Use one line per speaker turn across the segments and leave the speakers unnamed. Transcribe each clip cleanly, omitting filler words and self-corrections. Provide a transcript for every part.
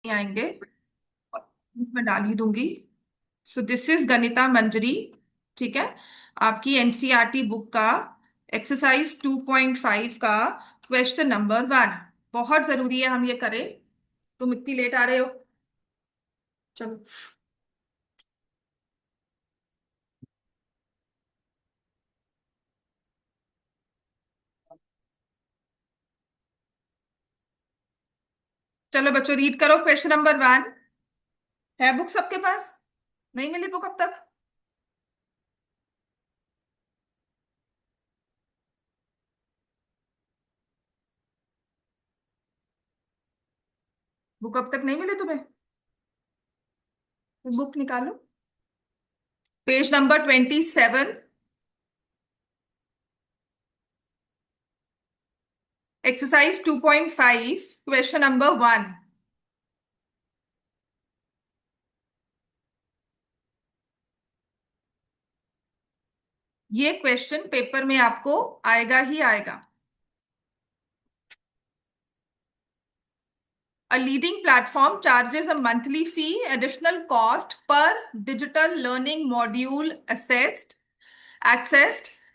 आएंगे। मैं डाल ही दूंगी। सो दिस इज गणिता मंजरी। ठीक है। आपकी एनसीईआरटी बुक का एक्सरसाइज 2.5 का क्वेश्चन नंबर 1। बहुत जरूरी है हम ये करें। तुम इतनी लेट आ रहे हो। चलो। चलो बच्चों, रीड करो क्वेश्चन नंबर 1। है बुक सबके पास? नहीं मिली बुक अब तक? बुक अब तक नहीं मिली तुम्हें? बुक निकालो। Page number 27। Exercise 2.5 question number 1। ये क्वेश्चन पेपर में आपको आएगा ही आएगा। A leading platform charges a monthly fee, additional cost per digital learning module accessed.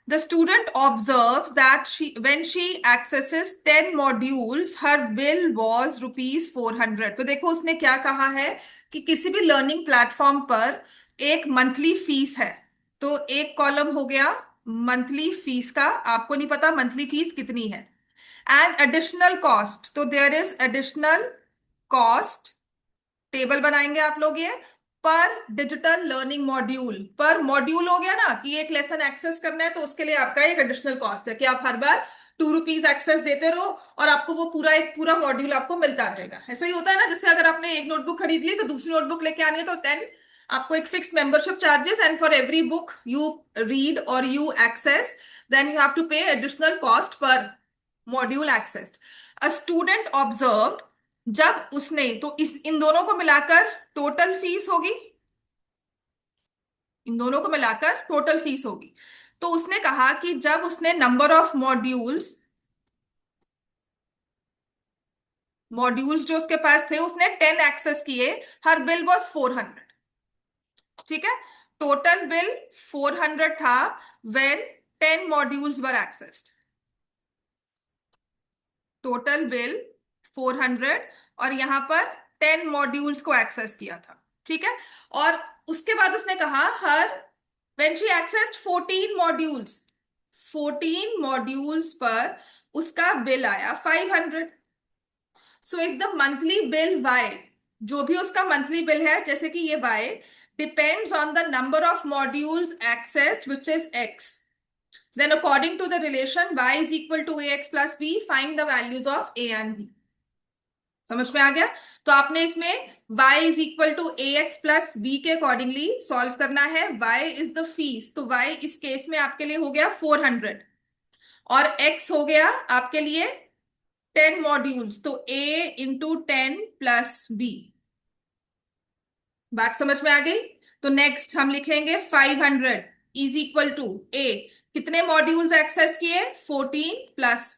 The student observes that when she accesses 10 modules, her bill was rupees 400। तो देखो उसने क्या कहा है कि किसी भी लर्निंग प्लेटफॉर्म पर एक मंथली फीस है। तो एक कॉलम हो गया मंथली फीस का। आपको नहीं पता मंथली फीस कितनी है। एंड एडिशनल कॉस्ट, तो there is additional cost. Table बनाएंगे आप लोग ये। पर डिजिटल लर्निंग मॉड्यूल, पर मॉड्यूल हो गया ना कि एक लेसन एक्सेस करना है तो उसके लिए आपका एक एडिशनल कॉस्ट है कि आप हर बार 2 रुपीज एक्सेस देते रहो और आपको वो पूरा एक पूरा मॉड्यूल आपको मिलता रहेगा। ऐसा ही होता है ना, जैसे अगर आपने एक नोटबुक खरीद ली तो दूसरी नोटबुक लेके आनी है तो 10। आपको एक fix membership charges and for every book you read और you access then you have to pay additional cost per module accessed. A student observe, जब उसने, तो इस इन दोनों को मिलाकर टोटल फीस होगी। इन दोनों को मिलाकर टोटल फीस होगी। तो उसने कहा कि जब उसने नंबर ऑफ मॉड्यूल्स मॉड्यूल्स जो उसके पास थे उसने 10 एक्सेस किए। हर बिल वॉज 400। ठीक है। टोटल बिल 400 था when 10 modules were accessed. Total bill 400 और यहां पर 10 मॉड्यूल्स को एक्सेस किया था। ठीक है। और उसके बाद उसने कहा हर when she accessed 14 modules, 14 modules पर उसका बिल आया 500। So if the monthly bill y, जो भी उसका मंथली बिल है जैसे कि ये y depends on the number of modules accessed which is x, then according to the relation y is equal to ax plus b, find the values of a and b। समझ में आ गया? तो आपने इसमें y is equal to a x plus b के accordingly solve करना है। y is the fees, तो y इस केस में आपके लिए हो गया 400 और x हो गया आपके लिए 10 मॉड्यूल्स, तो a इंटू 10 प्लस बी। बात समझ में आ गई? तो नेक्स्ट हम लिखेंगे 500 इज इक्वल टू ए, कितने मॉड्यूल्स एक्सेस किए 14 प्लस।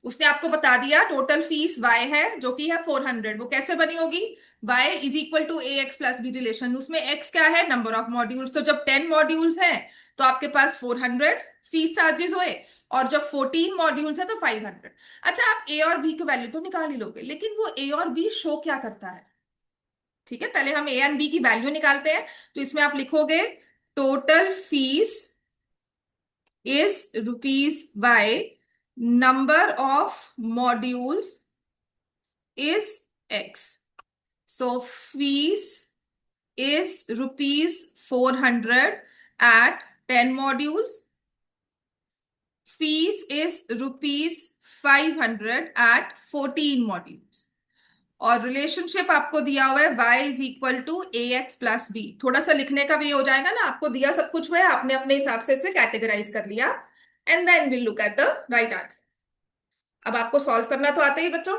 उसने आपको बता दिया टोटल फीस y है जो कि है 400। वो कैसे बनी होगी? y is equal to a x plus b relation, उसमें x क्या है? Number of modules. तो जब 10 मॉड्यूल्स हैं तो आपके पास 400 फीस चार्जेस हुए और जब 14 मॉड्यूल्स है तो 500। अच्छा, आप a और b की वैल्यू तो निकाल ही लोगे, लेकिन वो a और b शो क्या करता है? ठीक है, पहले हम a एंड b की वैल्यू निकालते हैं। तो इसमें आप लिखोगे total fees is rupees y, number of modules is x. So fees is rupees 400 at 10 modules. Fees is rupees 500 at 14 modules। और रिलेशनशिप आपको दिया हुआ है y is equal to a x plus b. थोड़ा सा लिखने का भी हो जाएगा ना, आपको दिया सब कुछ हुआ है, आपने अपने हिसाब से इसे कैटेगराइज कर लिया and then will look at the right answer. अब आपको सॉल्व करना तो आता ही बच्चों।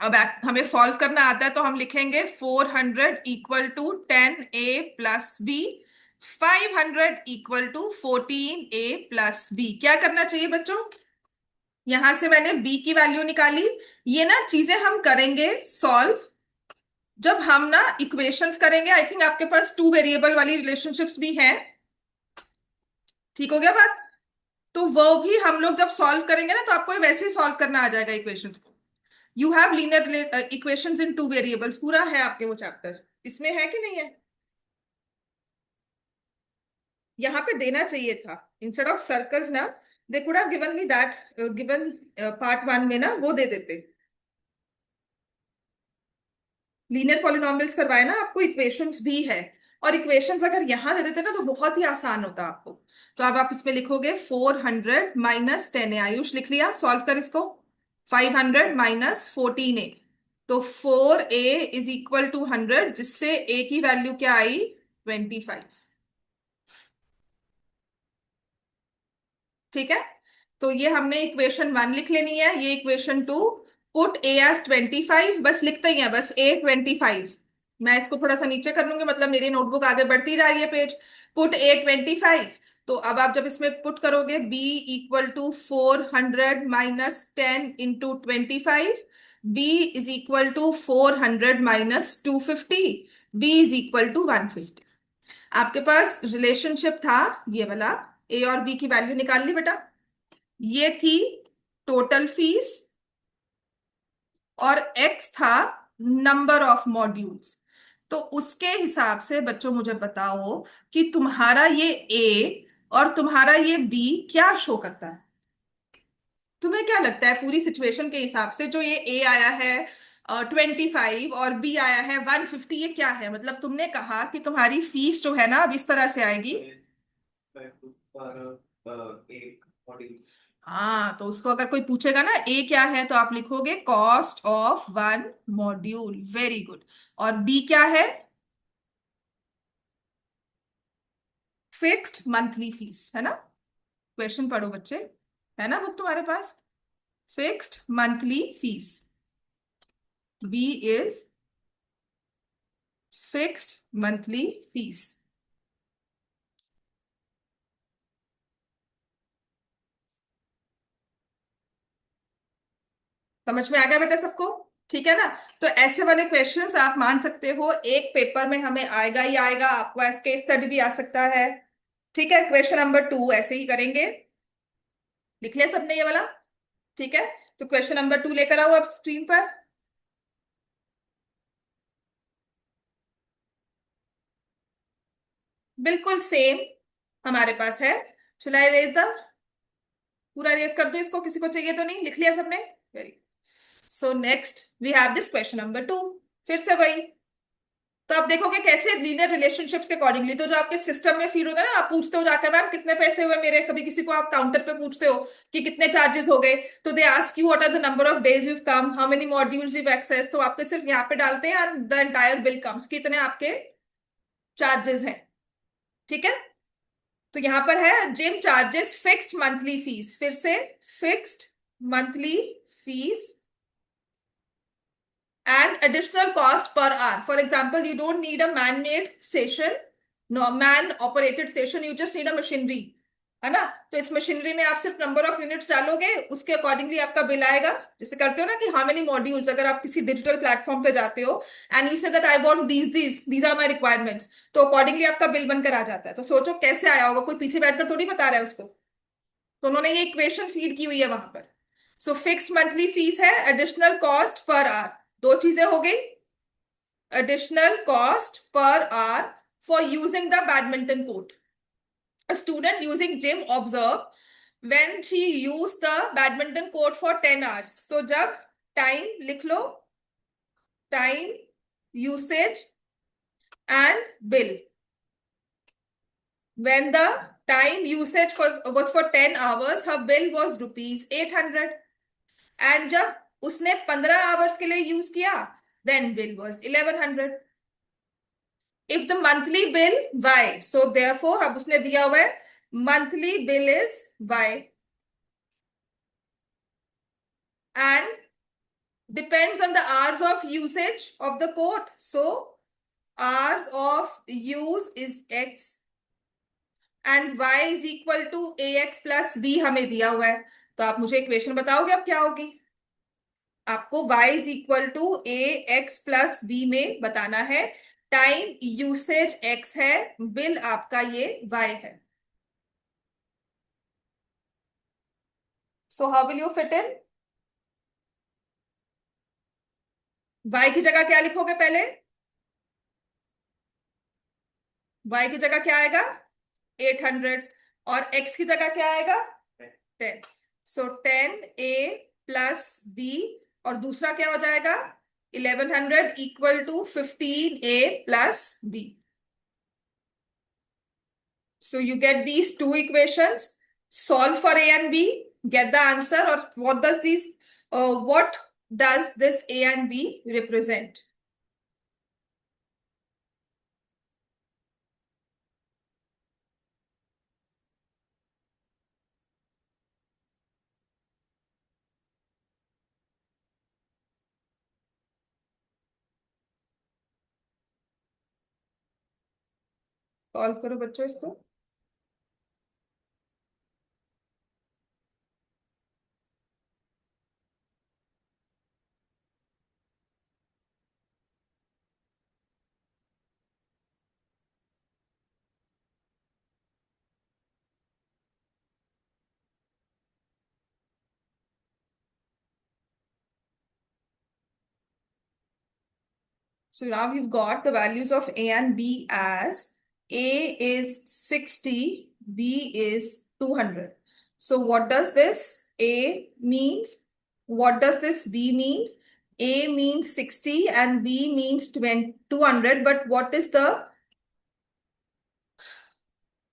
अब हमें सॉल्व करना आता है तो हम लिखेंगे 400 equal to 10a+b, 500 equal to 14a+b। क्या करना चाहिए बच्चों? यहां से मैंने b की वैल्यू निकाली। ये ना चीजें हम करेंगे सॉल्व जब हम ना इक्वेशंस करेंगे। आई थिंक आपके पास टू वेरिएबल वाली रिलेशनशिप्स भी हैं। ठीक हो गया बात? तो वो भी हम लोग जब सॉल्व करेंगे ना तो आपको वैसे ही सॉल्व करना आ जाएगा इक्वेशंस को। You have linear equations in two variables, पूरा है आपके वो चैप्टर। इसमें है कि नहीं है? यहाँ पे देना चाहिए था इंस्टेड ऑफ सर्कल्स ना। They could have given me that, given part one में ना वो दे देते। लीनियर पॉलिनॉमियल्स करवाए ना आपको, इक्वेशंस भी है। और इक्वेशंस अगर यहां दे देते ना तो बहुत ही आसान होता आपको। तो अब आप इसमें लिखोगे 400 - 10a। आयुष लिख लिया? सॉल्व कर इसको। 500 - 14a। तो 4a = 100, जिससे a की वैल्यू क्या आई? 25। ठीक है। तो ये हमने इक्वेशन वन लिख लेनी है, ये इक्वेशन टू। पुट ए एज 25, बस लिखते ही है, बस A 25। मैं इसको थोड़ा सा नीचे कर लूंगी, मतलब मेरी नोटबुक आगे बढ़ती जा रही है पेज। Put A 25। तो अब आप जब इसमें पुट करोगे b = 400 - 10 × 25, b = 400 - 250, b = 150। आपके पास रिलेशनशिप था ये वाला। ए और बी की वैल्यू निकाल ली बेटा। ये थी टोटल फीस, और एक्स था नंबर ऑफ मॉड्यूल्स। तो उसके हिसाब से बच्चों मुझे बताओ कि तुम्हारा ये ए और तुम्हारा ये बी क्या शो करता है? तुम्हें क्या लगता है पूरी सिचुएशन के हिसाब से जो ये ए आया है 25 और बी आया है 150, ये क्या है? मतलब तुमने कहा कि तुम्हारी फीस जो है ना अब इस तरह से आएगी। हाँ, तो उसको अगर कोई पूछेगा ना ए क्या है तो आप लिखोगे cost of one module. Very good. और बी क्या है? फिक्स्ड मंथली फीस, है ना? क्वेश्चन पढ़ो बच्चे, है ना बुक तुम्हारे पास? Fixed monthly fees. B is fixed monthly fees. समझ में आ गया बेटा सबको? ठीक है ना? तो ऐसे वाले क्वेश्चंस आप मान सकते हो एक पेपर में हमें आएगा ही आएगा, आपको एज केस स्टडी भी आ सकता है। ठीक है, क्वेश्चन नंबर टू ऐसे ही करेंगे। लिख लिया सबने ये वाला? ठीक है। तो क्वेश्चन नंबर टू लेकर आओ आप स्क्रीन पर। बिल्कुल सेम हमारे पास है। Should I raise the? पूरा रेज कर दो इसको, किसी को चाहिए तो नहीं? लिख लिया सबने? Very. So next we have this question number two. फिर से वही। तो आप देखोगे कैसे लीनियर रिलेशनशिप्स के अकॉर्डिंगली, तो जो आपके सिस्टम में फीड होता है ना, आप पूछते हो जाकर मैम कितने पैसे हुए मेरे, कभी किसी को आप काउंटर पे पूछते हो कि कितने चार्जेस हो गए, तो they ask you what are the number of days you come, how many modules you access, तो आपके सिर्फ यहाँ पे डालते हैं and the entire bill comes, कितने आपके चार्जेस हैं। ठीक है। तो यहां पर है gym charges fixed monthly fees. फिर से fixed monthly fees and additional cost per hour. For example, you don't need a man-made station, no man-operated station. You just need a machinery, है ना? तो इस मशीनरी में आप सिर्फ नंबर ऑफ यूनिट्स डालोगे, उसके अकॉर्डिंगली आपका बिल आएगा। जैसे करते हो ना कि हाउ मेनी मॉड्यूल्स, अगर आप किसी डिजिटल प्लेटफॉर्म पे जाते हो and you say that I want these are my requirements, तो अकॉर्डिंगली आपका बिल बनकर आ जाता है। तो सोचो कैसे आया होगा, कोई पीछे बैठकर थोड़ी बता रहा है उसको। तो उन्होंने ये इक्वेशन फीड की हुई है वहां पर। सो फिक्स्ड मंथली फीस है, एडिशनल कॉस्ट पर आवर। दो चीजें हो गई। additional cost per hour for using the badminton court. A student using gym observe when she used the badminton court for 10 hours. So जब time लिख लो, time, usage and bill. When the time usage was for 10 hours, her bill was rupees 800. And जब उसने 15 hours के लिए use किया, then bill was 1100. If the monthly bill y, so therefore अब उसने दिया हुआ है monthly bill is y, and depends on the hours of usage of the coat. So hours of use is x and y is equal to ax plus b हमें दिया हुआ है। तो आप मुझे इक्वेशन बताओगे अब क्या होगी? आपको y is equal to a x plus b में बताना है। टाइम यूसेज x है, बिल आपका ये y है। So how will you fit in? y की जगह क्या लिखोगे पहले? y की जगह क्या आएगा? 800। और x की जगह क्या आएगा? 10। सो 10a प्लस b, और दूसरा क्या हो जाएगा? 1100 equal to 15a plus b। So you get these two equations, solve for A and B, get the answer, or what does this A and B represent? Solve करो बच्चों इसको। So now we've got the values of A and B as A is 60, B is 200. So what does this A means? What does this B means? A means 60 and B means 200. But what is the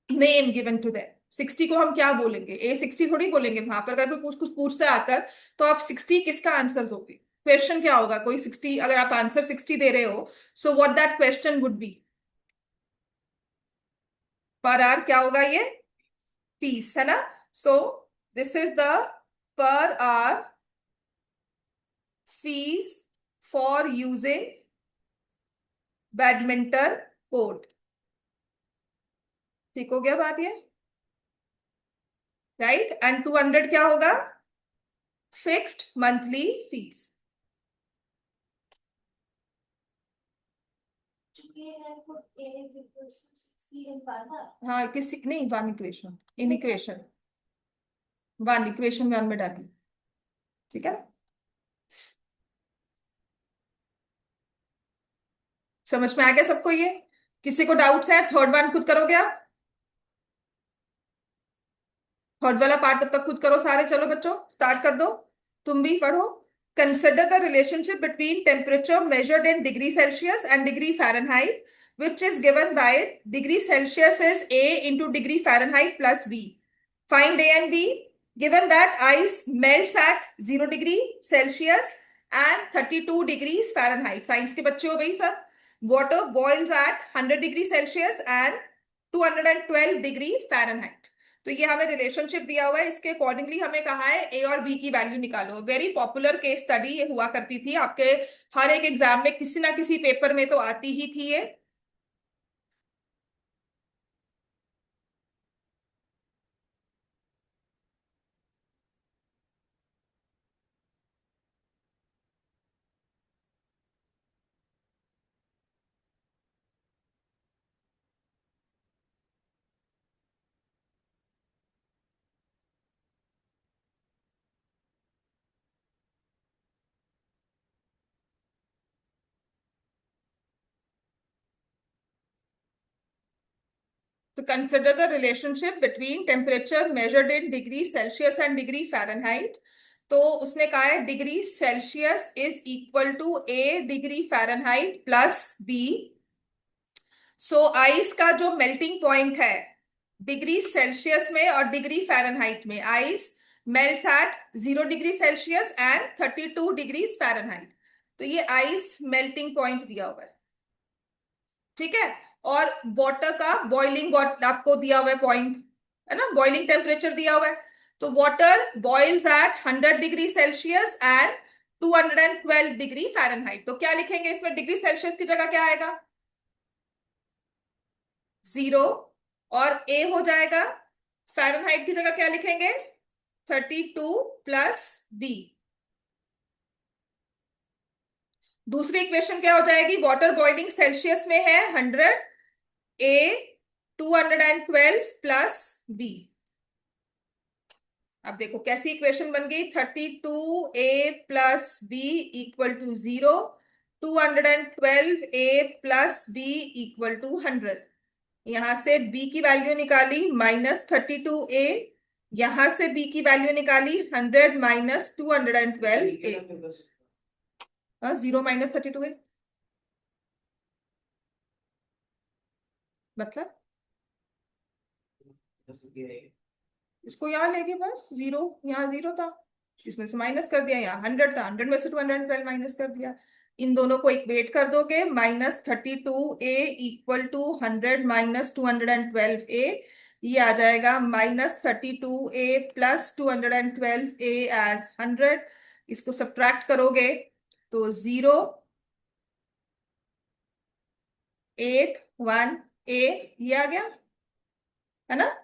name given to them? 60 को हम क्या बोलेंगे? A60 थोड़ी बोलेंगे वहां पर। अगर कोई कुछ कुछ पूछता है आकर, तो आप 60 किसका आंसर दोगे? क्वेश्चन क्या होगा? कोई 60, अगर आप आंसर 60 दे रहे हो, so what that question would be? Per hour क्या होगा ये? पीस है ना? सो this is the per hour fees for using badminton court. ठीक हो गया बात ये? राइट। एंड 200 क्या होगा? Fixed monthly fees. हाँ, किसी नहीं, one equation, in equation one, equation one में डाली। ठीक है, समझ में आ गया सबको ये? किसी को डाउट्स है? थर्ड वन खुद करोगे आप? थर्ड वाला पार्ट तब तक खुद करो सारे। चलो बच्चों स्टार्ट कर दो, तुम भी पढ़ो। Consider the relationship between temperature measured in degree Celsius and degree Fahrenheit which is given by degree Celsius is A into degree Fahrenheit plus B. Find A and B. Given that ice melts at 0 degree Celsius and 32 degrees Fahrenheit. Science के बच्चे हो भाई सब। Water boils at 100 degree Celsius and 212 degree Fahrenheit. तो ये हमें relationship दिया हुआ है, इसके अकॉर्डिंगली हमें कहा है ए और बी की वैल्यू निकालो। वेरी पॉपुलर केस स्टडी ये हुआ करती थी आपके हर एक एग्जाम में, किसी ना किसी पेपर में तो आती ही थी ये। So consider the relationship between temperature measured in degree Celsius and degree Fahrenheit. तो उसने कहा है degree Celsius is equal to a degree Fahrenheit plus b. So ice का जो मेल्टिंग पॉइंट है डिग्री सेल्सियस में और डिग्री फ़ारेनहाइट में, ice melts at 0 degree Celsius and 32 degree Fahrenheit. तो ये आइस मेल्टिंग पॉइंट दिया हुआ है। ठीक है। और वाटर का बॉइलिंग आपको दिया हुआ है पॉइंट, है ना? बॉइलिंग टेम्परेचर दिया हुआ है। तो water boils at 100 degree Celsius and 212 degree Fahrenheit. तो क्या लिखेंगे इसमें, डिग्री सेल्सियस की जगह क्या आएगा, 0, और ए हो जाएगा, फ़ारेनहाइट की जगह क्या लिखेंगे, 32 प्लस बी। दूसरी इक्वेशन क्या हो जाएगी, वाटर बॉइलिंग सेल्सियस में है 100, ए 212 प्लस बी। अब देखो कैसी इक्वेशन बन गई, 32a+b = 0, 212a+b = 100। यहां से b की वैल्यू निकाली -32a, यहां से b की वैल्यू निकाली 100 - 212a। हाँ, 0 - 32a, मतलब इसको यहाँ लेके बस 0, यहाँ 0 था, इसमें से माइनस कर दिया, यहाँ 100 था, 100 में से 212 माइनस कर दिया। इन दोनों को इक्वेट कर दोगे, -32a = 100 - 212a, ये आ जाएगा -32a+212a एज 100। इसको सब्ट्रैक्ट करोगे तो 0, 8, 1 a, ये आ गया, है ना।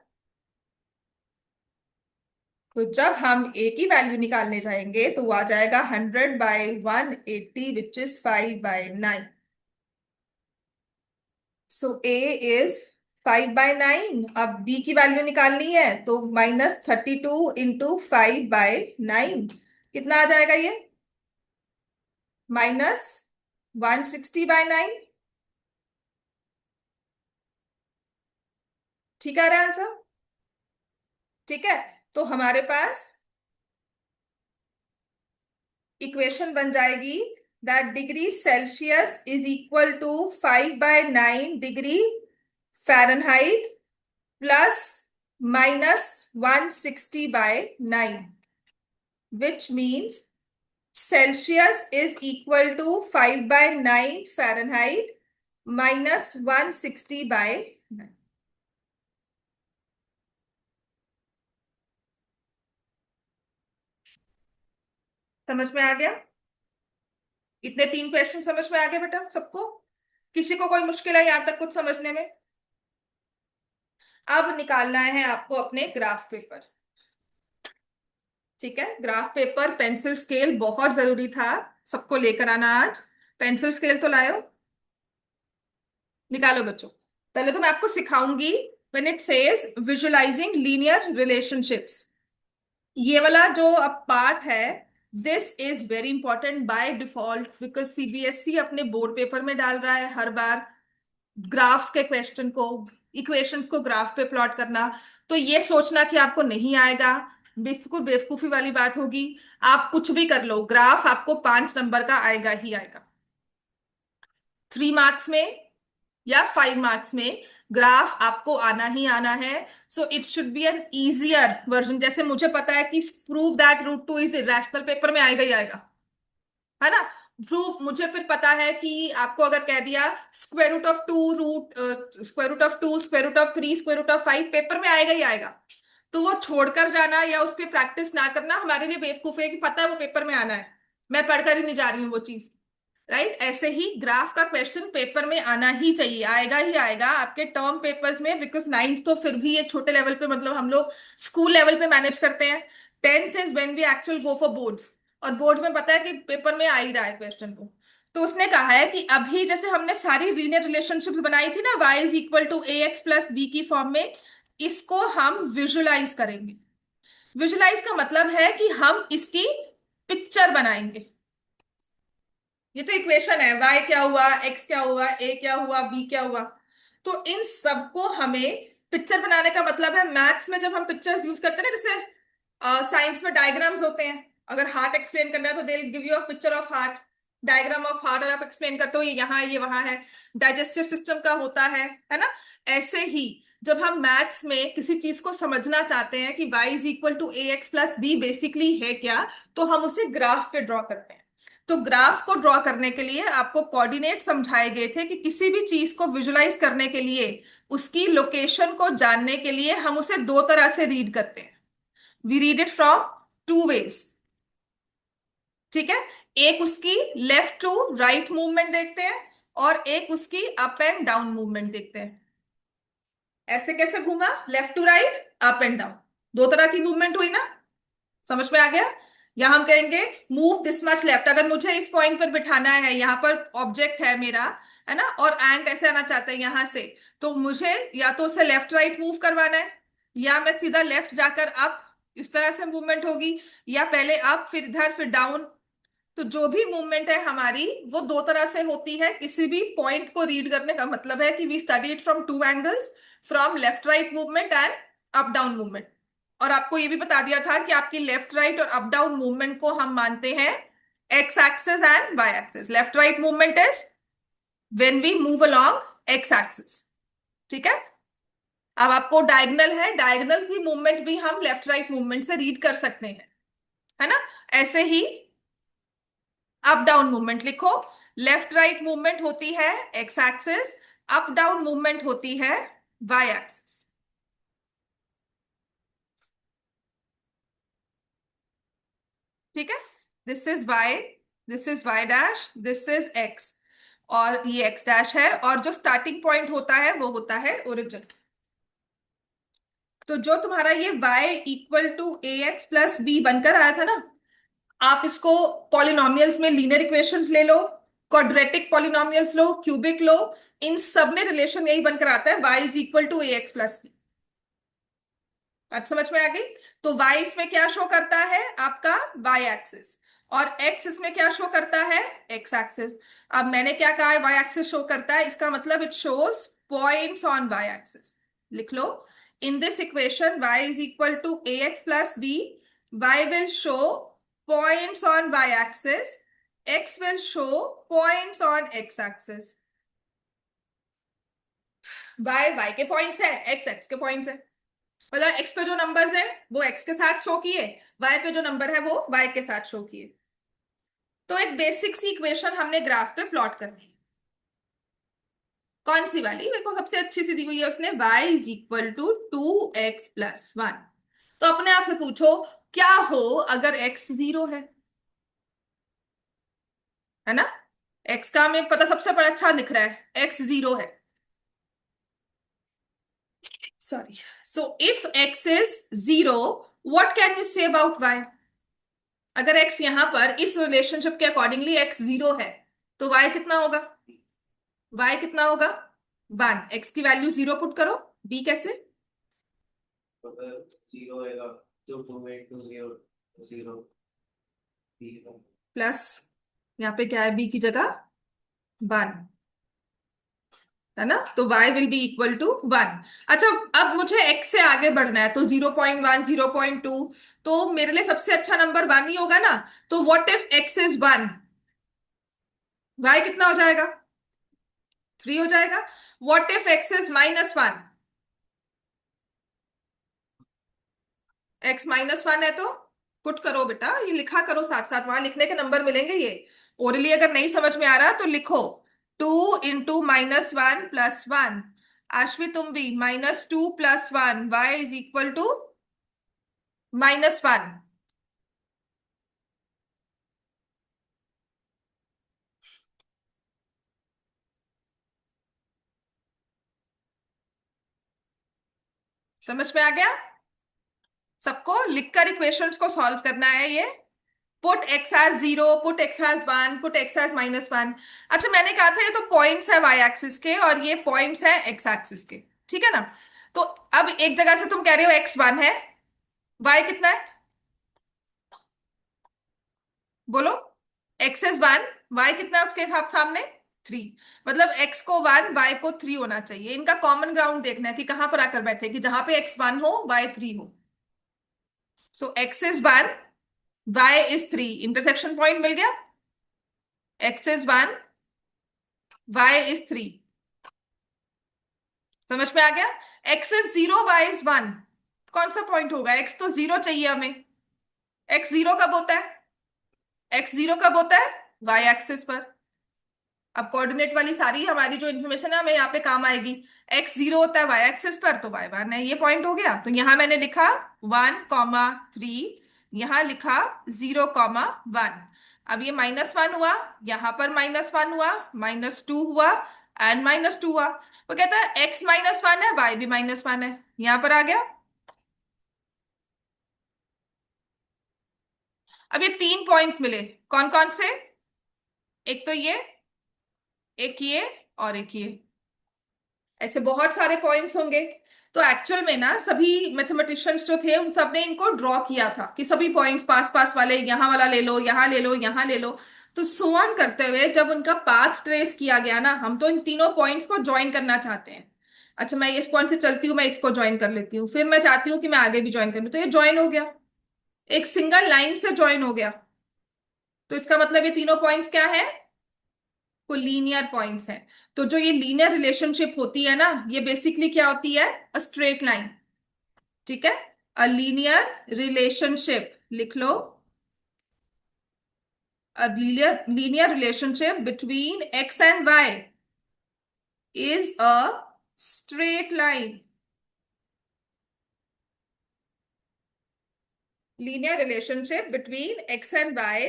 तो जब हम a की वैल्यू निकालने जाएंगे तो वो आ जाएगा 100/180 which is 5/9। So a is 5/9। अब b की वैल्यू निकालनी है तो -32 × 5/9 कितना आ जाएगा ये, -160/9। ठीक आ रहा है आंसर, ठीक है। तो हमारे पास इक्वेशन बन जाएगी that degree Celsius is equal to 5/9 degree Fahrenheit plus -160/9, which means Celsius is equal to 5/9 Fahrenheit -160/9। समझ में आ गया, इतने 3 क्वेश्चन समझ में आ गए बेटा सबको, किसी को कोई मुश्किल है यहां तक कुछ समझने में। अब निकालना है आपको अपने ग्राफ पेपर, ठीक है। ग्राफ पेपर, पेंसिल स्केल बहुत जरूरी था सबको लेकर आना आज। पेंसिल स्केल तो लाओ, निकालो बच्चों। पहले तो मैं आपको सिखाऊंगी when it says visualising linear relationships, ये वाला जो अब पार्ट है, this is very important by default because CBSE अपने बोर्ड पेपर में डाल रहा है हर बार ग्राफ्स के क्वेश्चन को, इक्वेशंस को ग्राफ पे प्लॉट करना। तो ये सोचना कि आपको नहीं आएगा, बिल्कुल बेवकूफी वाली बात होगी। आप कुछ भी कर लो, ग्राफ आपको 5 नंबर का आएगा ही आएगा, 3 मार्क्स में या 5 मार्क्स में ग्राफ आपको आना ही आना है। So it should be an easier version. जैसे मुझे पता है कि prove that root 2 is irrational, paper में आएगा ही आएगा, है ना। प्रूफ मुझे फिर पता है कि आपको अगर कह दिया √2 √2 √3 √5 पेपर में आएगा ही आएगा। तो वो छोड़कर जाना या उस पर प्रैक्टिस ना करना हमारे लिए बेवकूफी है, कि पता है वो पेपर में आना है, मैं पढ़कर ही नहीं जा रही हूँ वो चीज। राइट, ऐसे ही ग्राफ का क्वेश्चन पेपर में आना ही चाहिए, आएगा ही आएगा आपके टर्म पेपर्स में, बिकॉज नाइन्थ तो फिर भी ये छोटे लेवल पे, मतलब हम लोग स्कूल लेवल पे मैनेज करते हैं। 10th is when we actual go for boards, और बोर्ड्स में पता है कि पेपर में आ ही रहा है क्वेश्चन को। तो उसने कहा है कि अभी जैसे हमने सारी लीनियर रिलेशनशिप्स बनाई थी ना, y is equal to ax plus b की फॉर्म में, इसको हम विजुलाइज करेंगे। विजुलाइज का मतलब है कि हम इसकी पिक्चर बनाएंगे। ये तो इक्वेशन है, y क्या हुआ, x क्या हुआ, a क्या हुआ, b क्या हुआ। तो इन सबको हमें पिक्चर बनाने का मतलब है, मैथ्स में जब हम पिक्चर्स यूज करते हैं ना, जैसे साइंस में डायग्राम्स होते हैं, अगर हार्ट एक्सप्लेन करना है तो they give you a picture of heart, diagram of heart, और आप एक्सप्लेन करते हो ये यहाँ है, ये वहां है। डाइजेस्टिव सिस्टम का होता है ना। ऐसे ही जब हम मैथ्स में किसी चीज को समझना चाहते हैं कि y is equal to ax plus b basically है क्या, तो हम उसे ग्राफ पे ड्रॉ करते हैं। तो ग्राफ को ड्रॉ करने के लिए आपको कोऑर्डिनेट समझाए गए थे कि किसी भी चीज को विजुलाइज करने के लिए, उसकी लोकेशन को जानने के लिए हम उसे 2 तरह से रीड करते हैं। We read it from 2 ways, ठीक है। एक उसकी लेफ्ट टू राइट मूवमेंट देखते हैं और एक उसकी अप एंड डाउन मूवमेंट देखते हैं। ऐसे कैसे घूमा, left to right, up and down, दो तरह की मूवमेंट हुई ना, समझ में आ गया। या हम कहेंगे मूव दिस मच लेफ्ट, अगर मुझे इस पॉइंट पर बिठाना है, यहाँ पर ऑब्जेक्ट है मेरा, है ना, और एंड ऐसे आना चाहता है यहां से, तो मुझे या तो उसे लेफ्ट राइट मूव करवाना है, या मैं सीधा लेफ्ट जाकर अप, इस तरह से मूवमेंट होगी, या पहले अप फिर इधर फिर डाउन। तो जो भी मूवमेंट है हमारी वो दो तरह से होती है। किसी भी पॉइंट को रीड करने का मतलब है कि we study it from two angles, from left right movement and up down movement. और आपको ये भी बता दिया था कि आपकी लेफ्ट राइट और अप डाउन मूवमेंट को हम मानते हैं x axis and y axis. Left right movement is when we move along x axis, ठीक है। अब आपको डायगनल है, डायगनल की मूवमेंट भी हम लेफ्ट राइट मूवमेंट से रीड कर सकते हैं, है ना। ऐसे ही अप डाउन मूवमेंट लिखो, लेफ्ट राइट मूवमेंट होती है x axis, up down movement होती है वाई एक्सिस, ठीक है। This is y, this is y dash, this is x, और ये एक्स डैश है, और जो स्टार्टिंग पॉइंट होता है वो होता है ओरिजिन। तो जो तुम्हारा ये y equal to a x plus b बनकर आया था ना, आप इसको पॉलिनोमियल्स में लीनियर इक्वेशंस ले लो, क्वाड्रेटिक पॉलिनोमियल्स लो, क्यूबिक लो, इन सब में रिलेशन यही बनकर आता है, y is equal to a x plus b. बात समझ में आ गई। तो y इसमें क्या शो करता है, आपका y एक्सिस, और x इसमें क्या शो करता है, x एक्सिस। अब मैंने क्या कहा है, y एक्सिस शो करता है, इसका मतलब it shows points on y axis. लिख लो, in this equation y is equal to a x plus b, y will show points on y axis, x will show points on x axis. y के points है, x के points है, मतलब x पे जो numbers है वो x के साथ शो किए, y पे जो नंबर है वो y के साथ शो किए। तो एक बेसिक सी इक्वेशन हमने ग्राफ पे प्लॉट करनी है। कौन सी वाली, मेरे को सबसे अच्छी सी दी हुई है उसने, y is equal to 2x+1। तो अपने आप से पूछो, क्या हो अगर x 0 है ना। x का हमें पता सबसे बड़ा अच्छा दिख रहा है, x 0 है, sorry. So if x is 0, what can you say about y। अगर x यहां पर इस रिलेशनशिप के अकॉर्डिंगली x 0 है, तो y कितना होगा, y कितना होगा 1। x की वैल्यू 0 पुट करो, b कैसे,
जीरो होएगा, two eight two zero zero
plus, यहाँ पे क्या है b की जगह 1, है ना। तो y will be equal to 1। अच्छा, अब मुझे x से आगे बढ़ना है, तो 0.1, 0.2, तो मेरे लिए सबसे अच्छा नंबर 1 ही होगा ना। तो what if x is 1, y कितना हो जाएगा, 3 हो जाएगा। What if x is -1, x-1 है तो पुट करो बेटा, ये लिखा करो साथ साथ, वहां लिखने के नंबर मिलेंगे ये। ओरली अगर नहीं समझ में आ रहा तो लिखो, 2 × -1 + 1। आश्वी तुम भी, -2 + 1, y इज इक्वल टू -1। समझ में आ गया सबको, लिखकर इक्वेशंस को सॉल्व करना है ये। Put x as 0, put x as 1, put x as -1। अच्छा, मैंने कहा था ये तो पॉइंट्स है y एक्सिस के, और ये पॉइंट्स है x एक्सिस के, ठीक है ना। तो अब एक जगह से तुम कह रहे हो x 1 है, y कितना है, बोलो। x इज 1, y कितना है उसके हिसाब सामने 3, मतलब x को 1, y को 3 होना चाहिए। इनका कॉमन ग्राउंड देखना है कि कहां पर आकर बैठे, कि जहां पे x 1 हो y 3 हो। So x is 1, y is 3, intersection point मिल गया। x इज 1, y इज 3, समझ में आ गया। x इज 0, y इज 1, कौन सा पॉइंट होगा, x तो 0 चाहिए हमें। x 0 कब होता है, x 0 कब होता है, y एक्सिस पर। अब कोऑर्डिनेट वाली सारी हमारी जो इन्फॉर्मेशन है हमें यहाँ पे काम आएगी। x 0 होता है y एक्सिस पर, तो y 1 है, ये पॉइंट हो गया। तो यहां मैंने लिखा 1, 3, यहां लिखा 0, 1। अब ये -1 हुआ, यहां पर -1 हुआ, -2 हुआ, एंड -2 हुआ। वो कहता है x -1 है, y भी -1 है, यहां पर आ गया। अब ये 3 पॉइंट्स मिले, कौन कौन से? एक तो ये, एक ये, और एक ये। ऐसे बहुत सारे पॉइंट्स होंगे। तो एक्चुअल में ना सभी मैथमेटिशियंस जो थे उन सब ने इनको ड्रॉ किया था कि सभी पॉइंट्स पास पास वाले, यहाँ वाला ले लो, यहाँ ले लो, यहाँ ले लो। तो सो ऑन करते हुए जब उनका पाथ ट्रेस किया गया ना, हम तो इन तीनों पॉइंट्स को ज्वाइन करना चाहते हैं। अच्छा, मैं इस पॉइंट से चलती हूँ, मैं इसको ज्वाइन कर लेती हूँ, फिर मैं चाहती हूँ कि मैं आगे भी ज्वाइन कर लूँ, तो ये ज्वाइन हो गया, एक सिंगल लाइन से ज्वाइन हो गया। तो इसका मतलब ये तीनों पॉइंट्स क्या है? को लीनियर पॉइंट्स हैं। तो जो ये लीनियर रिलेशनशिप होती है ना, ये बेसिकली क्या होती है? A straight line. ठीक है, अ लीनियर रिलेशनशिप लिख लो। A linear relationship between x and y is a straight line. Linear relationship between x and y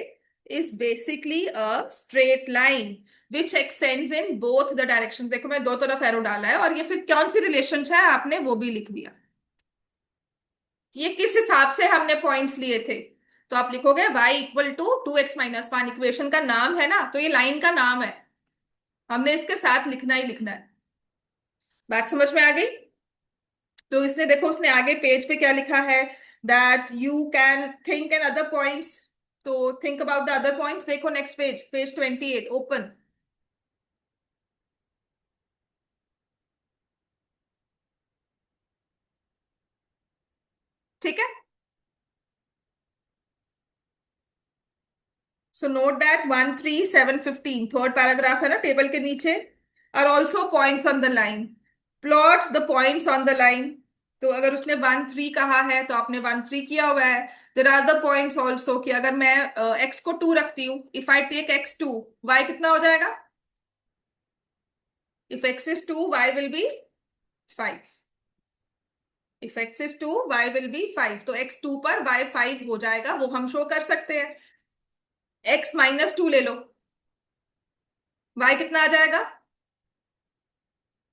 is basically a straight line which extends in both the directions। देखो मैं दो तरफ arrow डाला है, और ये फिर कौन सी रिलेशन है आपने वो भी लिख दिया। ये किस हिसाब से हमने पॉइंट्स लिए थे? तो आप लिखोगे y equal to 2x - 1, equation का नाम है ना, तो ये लाइन का नाम है, हमने इसके साथ लिखना ही लिखना है। बात समझ में आ गई? तो इसने देखो, उसने आगे पेज पे क्या लिखा है, that you can think in other points. तो think about the other points. देखो नेक्स्ट पेज, पेज 28, ओपन। ठीक है, so note that 1, 3, 7, 15, third paragraph है ना टेबल के नीचे। Are also points on the line, plot the points on the line. तो अगर उसने 1, 3 कहा है तो आपने 1, 3 किया हुआ है। There are the points also कि अगर मैं एक्स को 2 रखती हूँ, if I take x2, y कितना हो जाएगा? If x is 2, y will be 5। If x is 2, y will be 5। तो x 2 पर y 5 हो जाएगा, वो हम शो कर सकते हैं। x -2 ले लो, y कितना आ जाएगा?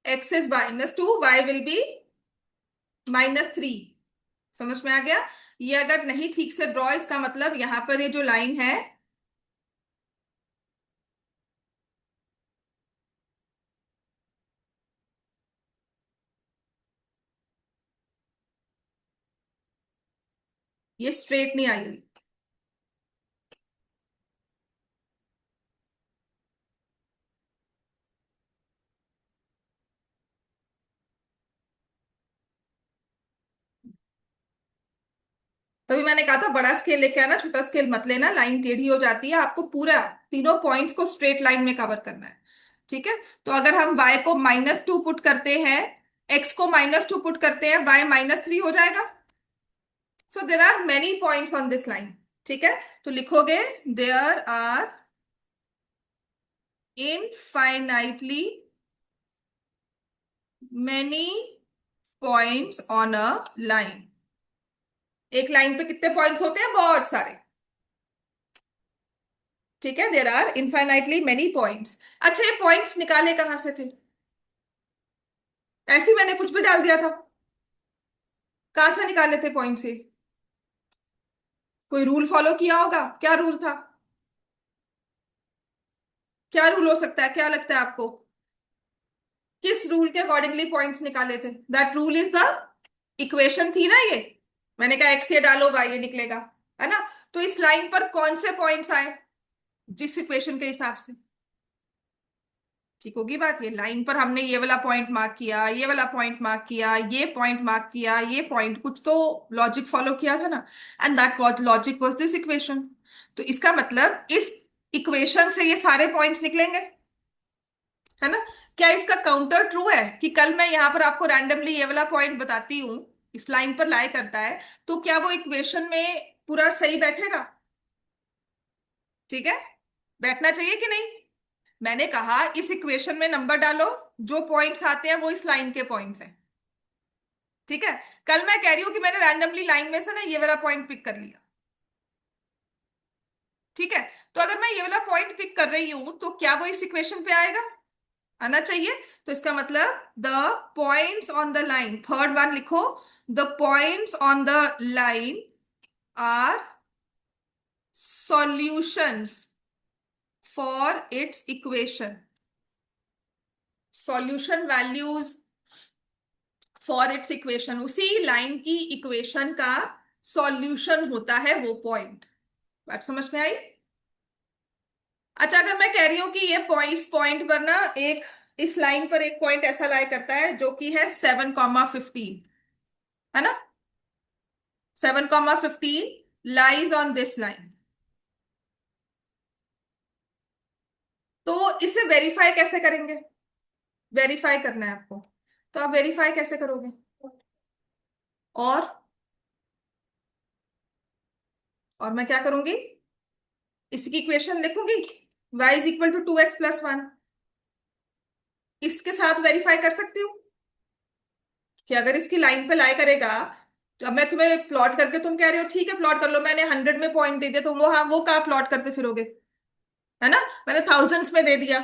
x is -2, y will be -3। समझ में आ गया? ये अगर नहीं ठीक से ड्रॉ, इसका मतलब यहां पर ये जो लाइन है, ये स्ट्रेट नहीं आई हुई। तभी मैंने कहा था बड़ा स्केल लेके आना, छोटा स्केल मत लेना, लाइन टेढ़ी हो जाती है। आपको पूरा तीनों पॉइंट्स को स्ट्रेट लाइन में कवर करना है। ठीक है, तो अगर हम y को -2 पुट करते हैं, x को -2 पुट करते हैं, y -3 हो जाएगा। So there are many points on this line. ठीक है, तो लिखोगे there are infinitely many points on a line. एक लाइन पे कितने पॉइंट्स होते हैं? बहुत सारे। ठीक है, there are infinitely many points. अच्छा, ये पॉइंट्स निकाले कहां से थे? ऐसे ही मैंने कुछ भी डाल दिया था? कहां से निकाले थे पॉइंट्स ये? कोई रूल फॉलो किया होगा? क्या रूल था? क्या रूल हो सकता है, क्या लगता है आपको? किस रूल के अकॉर्डिंगली पॉइंट्स निकाले थे? That rule is the equation थी ना ये। मैंने कहा एक्स ये डालो, वाई ये निकलेगा, है ना? तो इस लाइन पर कौन से पॉइंट्स आए जिस इक्वेशन के हिसाब से? ठीक होगी बात? ये लाइन पर हमने ये वाला पॉइंट मार्क किया, ये वाला पॉइंट मार्क किया, ये पॉइंट मार्क किया, ये पॉइंट, कुछ तो लॉजिक फॉलो किया था ना। And that what logic was this equation. तो इसका मतलब इस इक्वेशन से ये सारे पॉइंट्स निकलेंगे, है ना? क्या इसका काउंटर ट्रू है कि कल मैं यहां पर आपको रैंडमली ये वाला पॉइंट बताती हूँ, इस लाइन पर लाई करता है, तो क्या वो इक्वेशन में पूरा सही बैठेगा? ठीक है, बैठना चाहिए कि नहीं? मैंने कहा इस इक्वेशन में नंबर डालो, जो पॉइंट्स आते हैं वो इस लाइन के पॉइंट्स हैं। ठीक है, कल मैं कह रही हूं कि मैंने रैंडमली लाइन में से ना ये वाला पॉइंट पिक कर लिया, ठीक है। तो अगर मैं ये वाला पॉइंट पिक कर रही हूं तो क्या वो इस इक्वेशन पे आएगा? आना चाहिए। तो इसका मतलब the points on the line, third one लिखो, the points on the line are solutions for its equation. Solution values for its equation, उसी लाइन की इक्वेशन का सॉल्यूशन होता है वो पॉइंट। बात समझ में आई? अच्छा, अगर मैं कह रही हूं कि ये पॉइंट, इस पॉइंट पर ना एक, इस लाइन पर एक पॉइंट ऐसा लाई करता है जो कि है 7,15, है ना? 7,15 लाइज ऑन दिस लाइन। तो इसे वेरीफाई कैसे करेंगे? वेरीफाई करना है आपको। तो आप वेरीफाई कैसे करोगे? और मैं क्या करूंगी? इसकी इक्वेशन लिखूंगी, y is equal to 2x+1। इसके साथ वेरीफाई कर सकती हूँ कि अगर इसकी लाइन पे लाई करेगा, तो अब मैं तुम्हें प्लॉट करके, तुम कह रहे हो ठीक है प्लॉट कर लो, मैंने 100 में पॉइंट दे दिया, तो वो, हाँ वो कहाँ प्लॉट करते फिरोगे? है ना? मैंने थाउजेंड्स में दे दिया।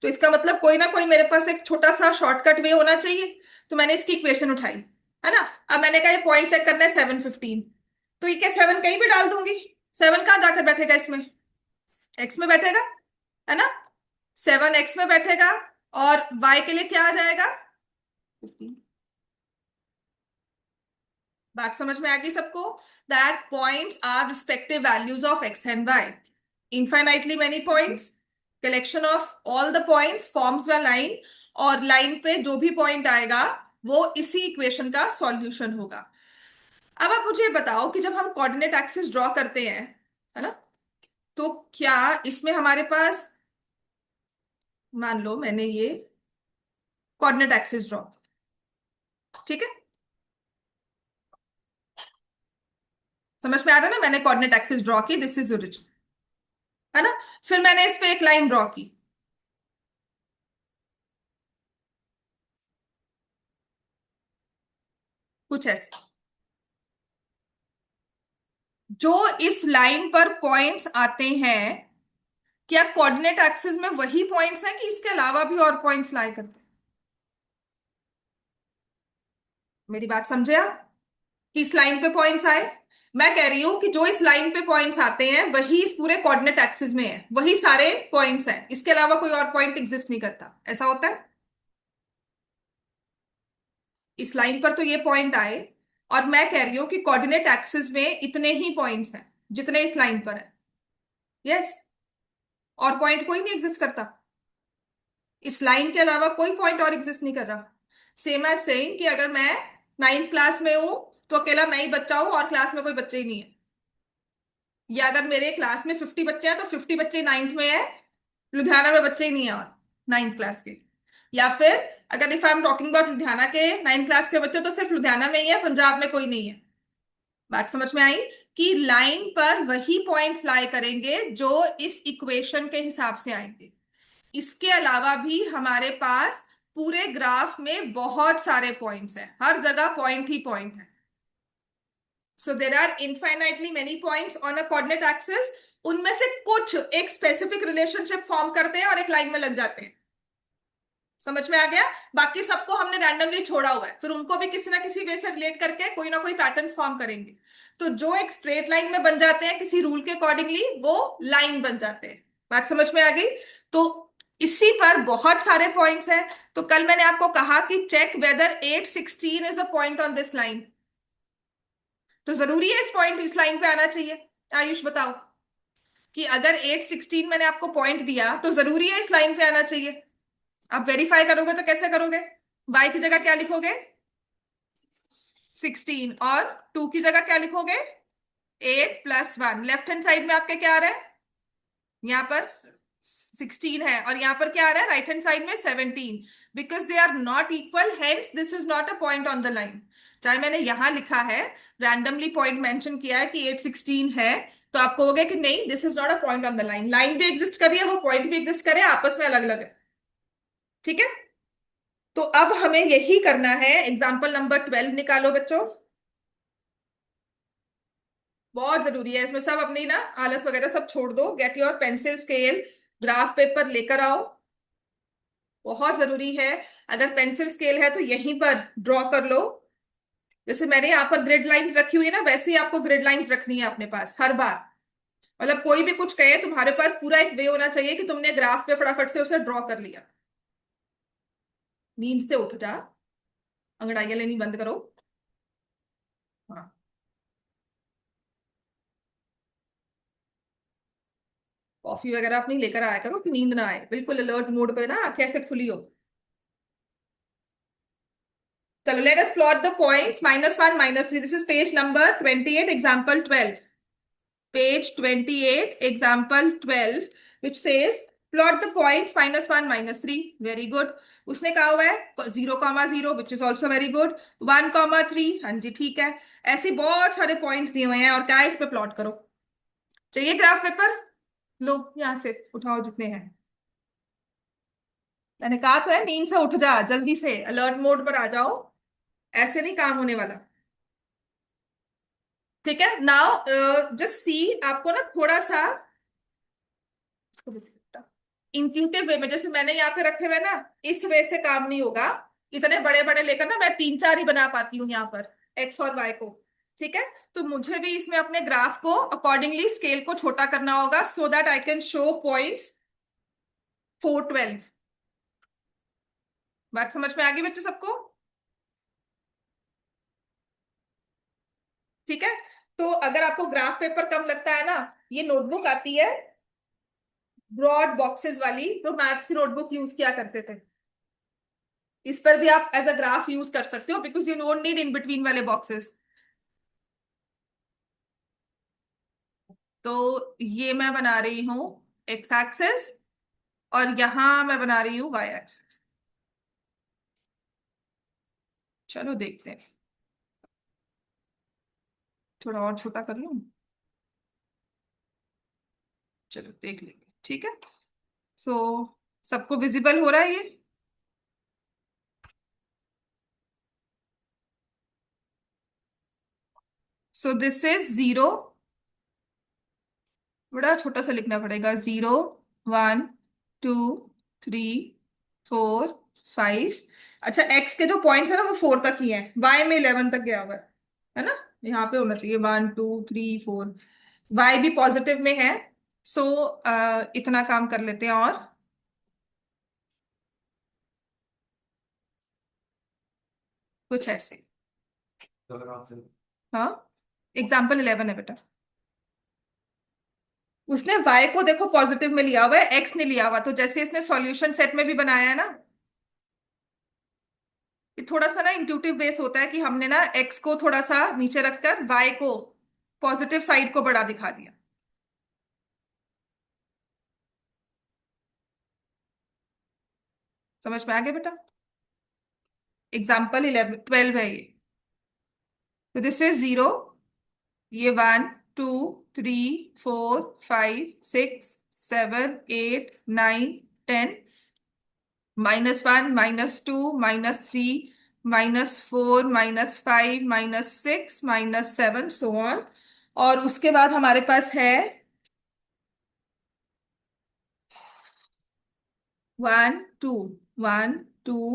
तो इसका मतलब कोई ना कोई मेरे पास एक छोटा सा शॉर्टकट वे होना चाहिए। तो मैंने इसकी इक्वेशन उठाई, है ना? अब मैंने कहा ये पॉइंट चेक करना है 7,15। तो ये क्या 7 कहीं भी डाल दूंगी? 7 कहाँ जाकर बैठेगा इसमें? एक्स में बैठेगा, है ना? 7 एक्स में बैठेगा, और वाई के लिए क्या आ जाएगा? 15। बात समझ में आ गई सबको? That points are respective values of x and y. Infinitely many points, collection of all the points forms a line, और लाइन पे जो भी पॉइंट आएगा वो इसी इक्वेशन का सॉल्यूशन होगा। अब आप मुझे बताओ कि जब हम कोऑर्डिनेट एक्सिस ड्रॉ करते हैं, है ना, तो क्या इसमें हमारे पास, मान लो मैंने ये कोऑर्डिनेट एक्सिस ड्रॉ, ठीक है, समझ में आ रहा है ना? मैंने कोऑर्डिनेट एक्सिस ड्रॉ की, दिस इज ओरिजिन, है ना? फिर मैंने इस पे एक लाइन ड्रॉ की, कुछ ऐसे, जो इस लाइन पर पॉइंट्स आते हैं, क्या कोऑर्डिनेट एक्सिस में वही पॉइंट्स हैं कि इसके अलावा भी और पॉइंट्स लाई करते हैं? मेरी बात समझे आप? कि इस लाइन पे पॉइंट्स आए, मैं कह रही हूं कि जो इस लाइन पे पॉइंट्स आते हैं वही इस पूरे कोऑर्डिनेट एक्सिस में है, वही सारे पॉइंट्स हैं, इसके अलावा कोई और पॉइंट एग्जिस्ट नहीं करता। ऐसा होता है? इस लाइन पर तो ये पॉइंट आए, और मैं कह रही हूं कि कोऑर्डिनेट एक्सिस में इतने ही पॉइंट्स हैं जितने इस लाइन पर है। यस। और पॉइंट कोई नहीं एग्जिस्ट करता, इस लाइन के अलावा कोई पॉइंट और एग्जिस्ट नहीं कर रहा। सेम एज सेइंग कि अगर मैं 9th क्लास में हूं तो अकेला मैं ही बच्चा हूं और क्लास में कोई बच्चे ही नहीं है। या अगर मेरे क्लास में 50 बच्चे हैं तो 50 बच्चे 9th में है, लुधियाना में बच्चे ही नहीं है और 9th क्लास के। या फिर अगर if I am talking about Ludhiana के 9th क्लास के बच्चे, तो सिर्फ लुधियाना में ही है, पंजाब में कोई नहीं है। बात समझ में आई? कि लाइन पर वही पॉइंट्स लाई करेंगे जो इस इक्वेशन के हिसाब से आएंगे। इसके अलावा भी हमारे पास पूरे ग्राफ में बहुत सारे पॉइंट्स हैं, हर जगह पॉइंट ही पॉइंट है। So there are infinitely many points on a coordinate axis. उनमें से कुछ एक स्पेसिफिक रिलेशनशिप फॉर्म करते हैं और एक लाइन में लग जाते हैं। समझ में आ गया? बाकी सबको हमने रैंडमली छोड़ा हुआ है, फिर उनको भी किसी ना किसी वे से रिलेट करके कोई ना कोई पैटर्न्स फॉर्म करेंगे। तो जो एक स्ट्रेट लाइन में बन जाते हैं किसी रूल के अकॉर्डिंगली, वो लाइन बन जाते हैं। बात समझ में आ गई? तो इसी पर बहुत सारे पॉइंट्स हैं। तो कल मैंने आपको कहा कि check whether 816 is a point on this line. तो जरूरी है इस पॉइंट, इस लाइन पे आना चाहिए? आयुष बताओ कि अगर 816 मैंने आपको पॉइंट दिया तो जरूरी है इस लाइन पे आना चाहिए? आप वेरीफाई करोगे तो कैसे करोगे? बाई की जगह क्या लिखोगे? 16, और 2 की जगह क्या लिखोगे? 8+1। लेफ्ट हैंड साइड में आपके क्या आ रहा है? यहाँ पर 16 है, और यहाँ पर क्या आ रहा है राइट हैंड साइड में? 17। Because they are not equal, hence this is not a point on the line. चाहे मैंने यहां लिखा है, रैंडमली पॉइंट मेंशन किया है कि 816 है, तो आप कहोगे कि नहीं, this is not a point on the line. Line भी एग्जिस्ट कर रही है, वो पॉइंट भी एग्जिस्ट करे, आपस में अलग अलग है। ठीक है? तो अब हमें यही करना है। एग्जाम्पल नंबर 12 निकालो बच्चों। बहुत जरूरी है इसमें। सब अपनी ना आलस वगैरह सब छोड़ दो, get your pencil scale, graph paper लेकर आओ, बहुत जरूरी है। अगर पेंसिल स्केल है तो यहीं पर ड्रॉ कर लो। जैसे मैंने यहाँ पर ग्रिड लाइंस रखी हुई है ना, वैसे ही आपको ग्रिड लाइंस रखनी है अपने पास हर बार। मतलब कोई भी कुछ कहे, तुम्हारे पास पूरा एक वे होना चाहिए कि तुमने ग्राफ पे फटाफट से उसे ड्रॉ कर लिया। नींद से उठ जा, अंगड़ाइयां लेनी बंद करो। हाँ, कॉफी वगैरह अपनी लेकर आया करो कि नींद ना आए, बिल्कुल अलर्ट मोड पे ना, आंखें ऐसे खुली हो। चलो, let us plot the points -1 -3। This is page number 28, example 12। Page 28, example 12, which says plot the points -1 -3। Very good. उसने कहा हुआ है 0,0, which is also very good. 1,3, हाँ जी ठीक है। ऐसे बहुत सारे पॉइंट्स दिए हुए हैं और क्या है, इस पे प्लॉट करो। चाहिए ग्राफ पेपर? लो यहां से उठाओ जितने हैं। मैंने कहा तो है, नींद से उठ जा, जल्दी से अलर्ट मोड पर आ जाओ, ऐसे नहीं काम होने वाला। ठीक है, नाउ जस्ट सी, आपको ना थोड़ा सा इंट्यूटिव वे में, जैसे मैंने यहाँ पे रखे हुए ना, इस वे से काम नहीं होगा। इतने बड़े बड़े लेकर ना मैं 3 4 ही बना पाती हूँ यहाँ पर, एक्स और वाई को। ठीक है, तो मुझे भी इसमें अपने ग्राफ को अकॉर्डिंगली स्केल को छोटा करना होगा, so that I can show points 412। बात समझ में आ गई बच्चे सबको? ठीक है, तो अगर आपको ग्राफ पेपर कम लगता है ना, ये नोटबुक आती है ब्रॉड बॉक्सेस वाली, तो मैथ्स की नोटबुक यूज किया करते थे। इस पर भी आप एज अ ग्राफ यूज कर सकते हो, because you don't need in between वाले बॉक्सेस। तो ये मैं बना रही हूँ एक्स एक्सेस, और यहां मैं बना रही हूँ वाई एक्सेस। चलो देखते हैं, थोड़ा और छोटा कर लूं। चलो देख लेंगे, ठीक है। सो सबको विजिबल हो रहा है ये? सो दिस इज 0, बड़ा छोटा सा लिखना पड़ेगा। 0, 1, 2, 3, 4, 5। अच्छा, एक्स के जो पॉइंट्स है ना वो 4 तक ही है, वाई में 11 तक गया हुआ है ना। यहाँ पे होना चाहिए 1 2 3 4। वाई भी पॉजिटिव में है। सो इतना काम कर लेते हैं, और कुछ ऐसे। हाँ, एग्जाम्पल 11 है बेटा। उसने वाई को देखो पॉजिटिव में लिया हुआ है, एक्स ने लिया हुआ, तो जैसे इसने सॉल्यूशन सेट में भी बनाया है ना, ये थोड़ा सा ना इंट्यूटिव बेस होता है कि हमने ना एक्स को थोड़ा सा नीचे रखकर वाई को पॉजिटिव साइड को बड़ा दिखा दिया। समझ में आ गया बेटा? एग्जाम्पल 11 12 है ये। तो दिस इज 0, ये 1 2 3 4 5 6 7 8 9 10, -1 -2 -3 -4 -5 -6 -7, सो ऑन। और उसके बाद हमारे पास है 1 2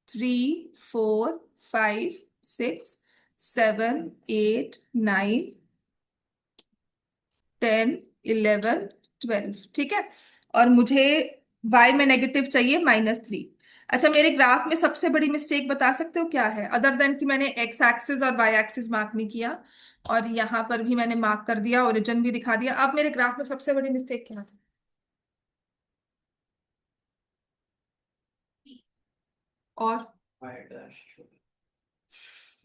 3 4 5 6 7 8 9 10 11 12, ठीक है। और मुझे y में नेगेटिव चाहिए -3। अच्छा, मेरे ग्राफ में सबसे बड़ी मिस्टेक बता सकते हो क्या है, अदर देन कि मैंने एक्स एक्सिस और वाई एक्सिस मार्क नहीं किया, और यहाँ पर भी मैंने मार्क कर दिया, ओरिजिन भी दिखा दिया। अब मेरे ग्राफ में सबसे बड़ी मिस्टेक क्या है? और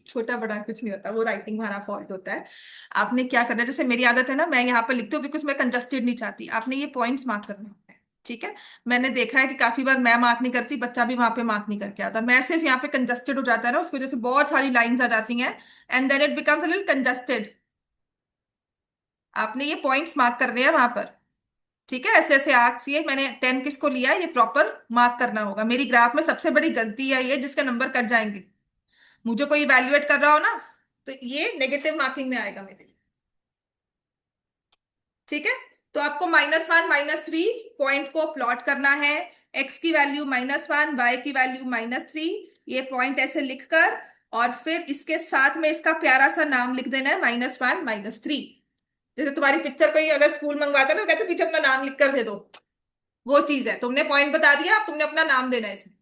छोटा बड़ा कुछ नहीं होता, वो राइटिंग हमारा फॉल्ट होता है। आपने क्या करना है, जैसे मेरी आदत है ना, मैं यहाँ पर लिखती हूँ बिकॉज मैं कंजस्टेड नहीं चाहती। आपने ये पॉइंट्स मार्क करने होते हैं, ठीक है। मैंने देखा है कि काफी बार मैं मार्क नहीं करती, बच्चा भी वहां पे मार्क नहीं करके आता, मैं सिर्फ यहाँ पे कंजस्टेड हो जाता है ना, उसकी वजह से बहुत सारी लाइंस आ जाती हैं, and then it becomes a little congested. आपने ये पॉइंट्स मार्क करने हैं वहां पर, ठीक है। ऐसे ऐसे आर्क्स, ये मैंने 10 किसको लिया है, ये प्रॉपर मार्क करना होगा। मेरी ग्राफ में सबसे बड़ी गलती है ये, जिसके नंबर कट जाएंगे। मुझे कोई इवेल्युएट कर रहा हो ना, तो ये नेगेटिव मार्किंग में आएगा मेरे लिए। ठीक है, तो आपको -1 -3 पॉइंट को प्लॉट करना है। एक्स की वैल्यू -1, वाई की वैल्यू -3, ये पॉइंट ऐसे लिखकर, और फिर इसके साथ में इसका प्यारा सा नाम लिख देना है -1 -3। जैसे तुम्हारी पिक्चर पे ही अगर स्कूल मंगवाते ना तो कहते पीछे अपना नाम लिख कर दे दो, वो चीज है। तुमने पॉइंट बता दिया, अब तुमने अपना नाम देना है इसमें,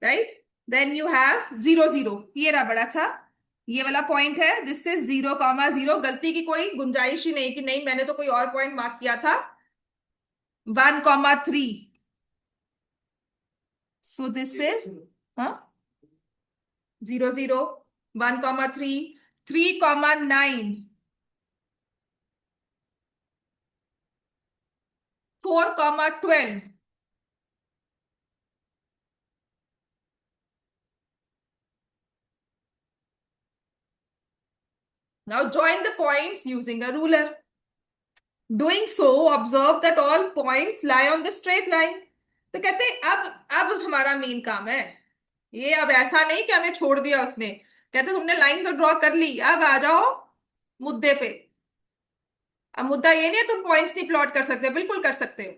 राइट। देन यू हैव 0 0, ये रहा बड़ा अच्छा, ये वाला पॉइंट है। दिस इज 0 0, गलती की कोई गुंजाइश ही नहीं कि नहीं मैंने तो कोई और पॉइंट मार्क किया था। 1 3, सो दिस इज, हाँ, 0 0, 1 3, 3 9, 4 12। Now join the points using a ruler. Doing so, observe that all points lie on the straight line. तो कहते हैं अब हमारा मेन काम है ये। अब ऐसा नहीं कि हमें छोड़ दिया उसने, कहते तुमने लाइन तो ड्रॉ कर ली, अब आ जाओ मुद्दे पे। अब मुद्दा ये नहीं है तुम पॉइंट्स नहीं प्लॉट कर सकते, बिल्कुल कर सकते हो।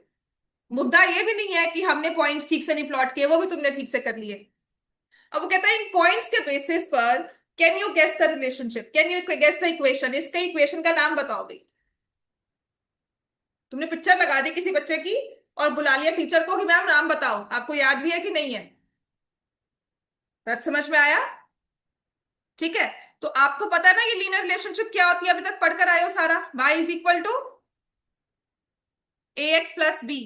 मुद्दा ये भी नहीं है कि हमने पॉइंट्स ठीक से नहीं प्लॉट किए, वो भी तुमने ठीक से कर लिए। अब वो कहता है इन पॉइंट्स के बेसिस पर can you guess the relationship, can you guess the equation, इसके इक्वेशन का नाम बताओ भाई। तुमने पिक्चर लगा दी किसी बच्चे की और बुला लिया टीचर को कि मैम नाम बताओ, आपको याद भी है कि नहीं है? बात समझ में आया? ठीक है, तो आपको पता है ना ये लीनियर रिलेशनशिप क्या होती है, अभी तक पढ़कर आए हो सारा। y is equal to ax + b।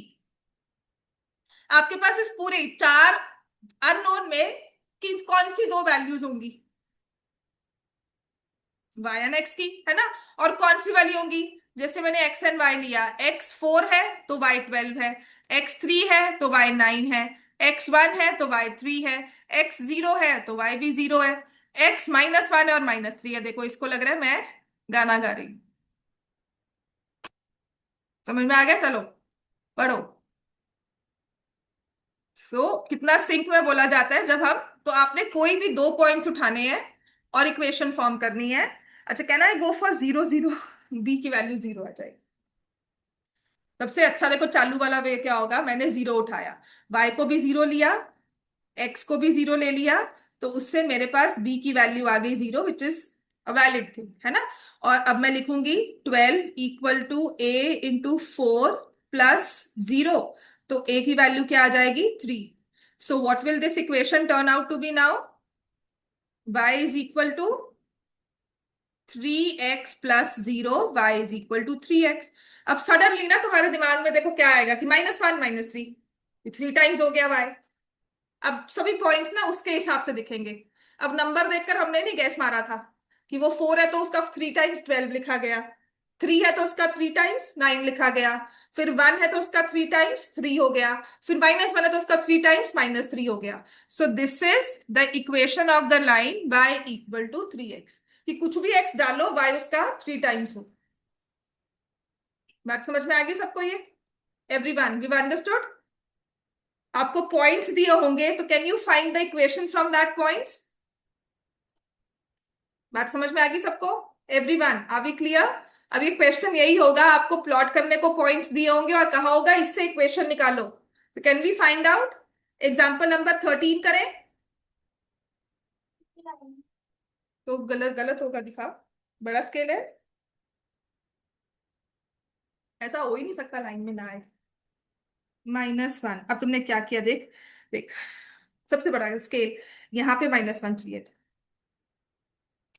आपके पास इस पूरे 4 अननोन में कि कौन सी दो वैल्यूज होंगी? y एंड x की, है ना। और कौन सी वाली होंगी? जैसे मैंने x एंड y लिया, x 4 है तो y 12 है, x 3 है तो y 9 है, x 1 है तो y 3 है, x 0 है तो y भी 0 है, x -1 और -3 है। देखो इसको लग रहा है मैं गाना गा रही हूँ। समझ में आ गया? चलो पढ़ो। कितना सिंक में बोला जाता है जब हम, तो आपने कोई भी दो पॉइंट्स उठाने हैं और इक्वेशन फॉर्म करनी है। अच्छा, कहना है गो फॉर 0 0, बी की वैल्यू 0 आ जाएगी। सबसे अच्छा देखो चालू वाला वे क्या होगा, मैंने 0 उठाया, वाई को भी 0 लिया, एक्स को भी 0 ले लिया, तो उससे मेरे पास बी की वैल्यू आ गई 0, which is a valid thing, है ना। और अब मैं लिखूंगी 12 इक्वल टू a × 4 + 0, तो a की वैल्यू क्या आ जाएगी 3। So what will this equation turn out to be now? y is equal to 3x + 0, y is equal to 3x। अब सडनली ना तुम्हारे दिमाग में देखो क्या आएगा कि -1 -3, 3 टाइम्स हो गया y। अब सभी पॉइंट्स ना उसके हिसाब से दिखेंगे। अब नंबर देखकर हमने नहीं गैस मारा था कि वो 4 है तो उसका 3 × 12 लिखा गया, 3 है तो उसका 3 × 9 लिखा गया, फिर 1 है तो उसका 3 × 3 हो गया, फिर -1 है तो उसका 3 × -3 हो गया। So this is the equation of the line y equal to 3x, कि कुछ भी x डालो y उसका 3 टाइम्स हो। बात समझ में आ गई सबको ये? Everyone we understood? आपको पॉइंट्स दिए होंगे तो can you find the equation from that points? बात समझ में आ गई सबको? Everyone are we clear? अब ये क्वेश्चन यही होगा, आपको प्लॉट करने को पॉइंट्स दिए होंगे और कहा होगा इससे इक्वेशन निकालो। तो can we find out? Example number 13 करें। तो गलत गलत होगा, दिखा, बड़ा स्केल है, ऐसा हो ही नहीं सकता लाइन में ना आए। -1, अब तुमने क्या किया, देख देख, सबसे बड़ा स्केल, यहाँ पे -1 चाहिए था,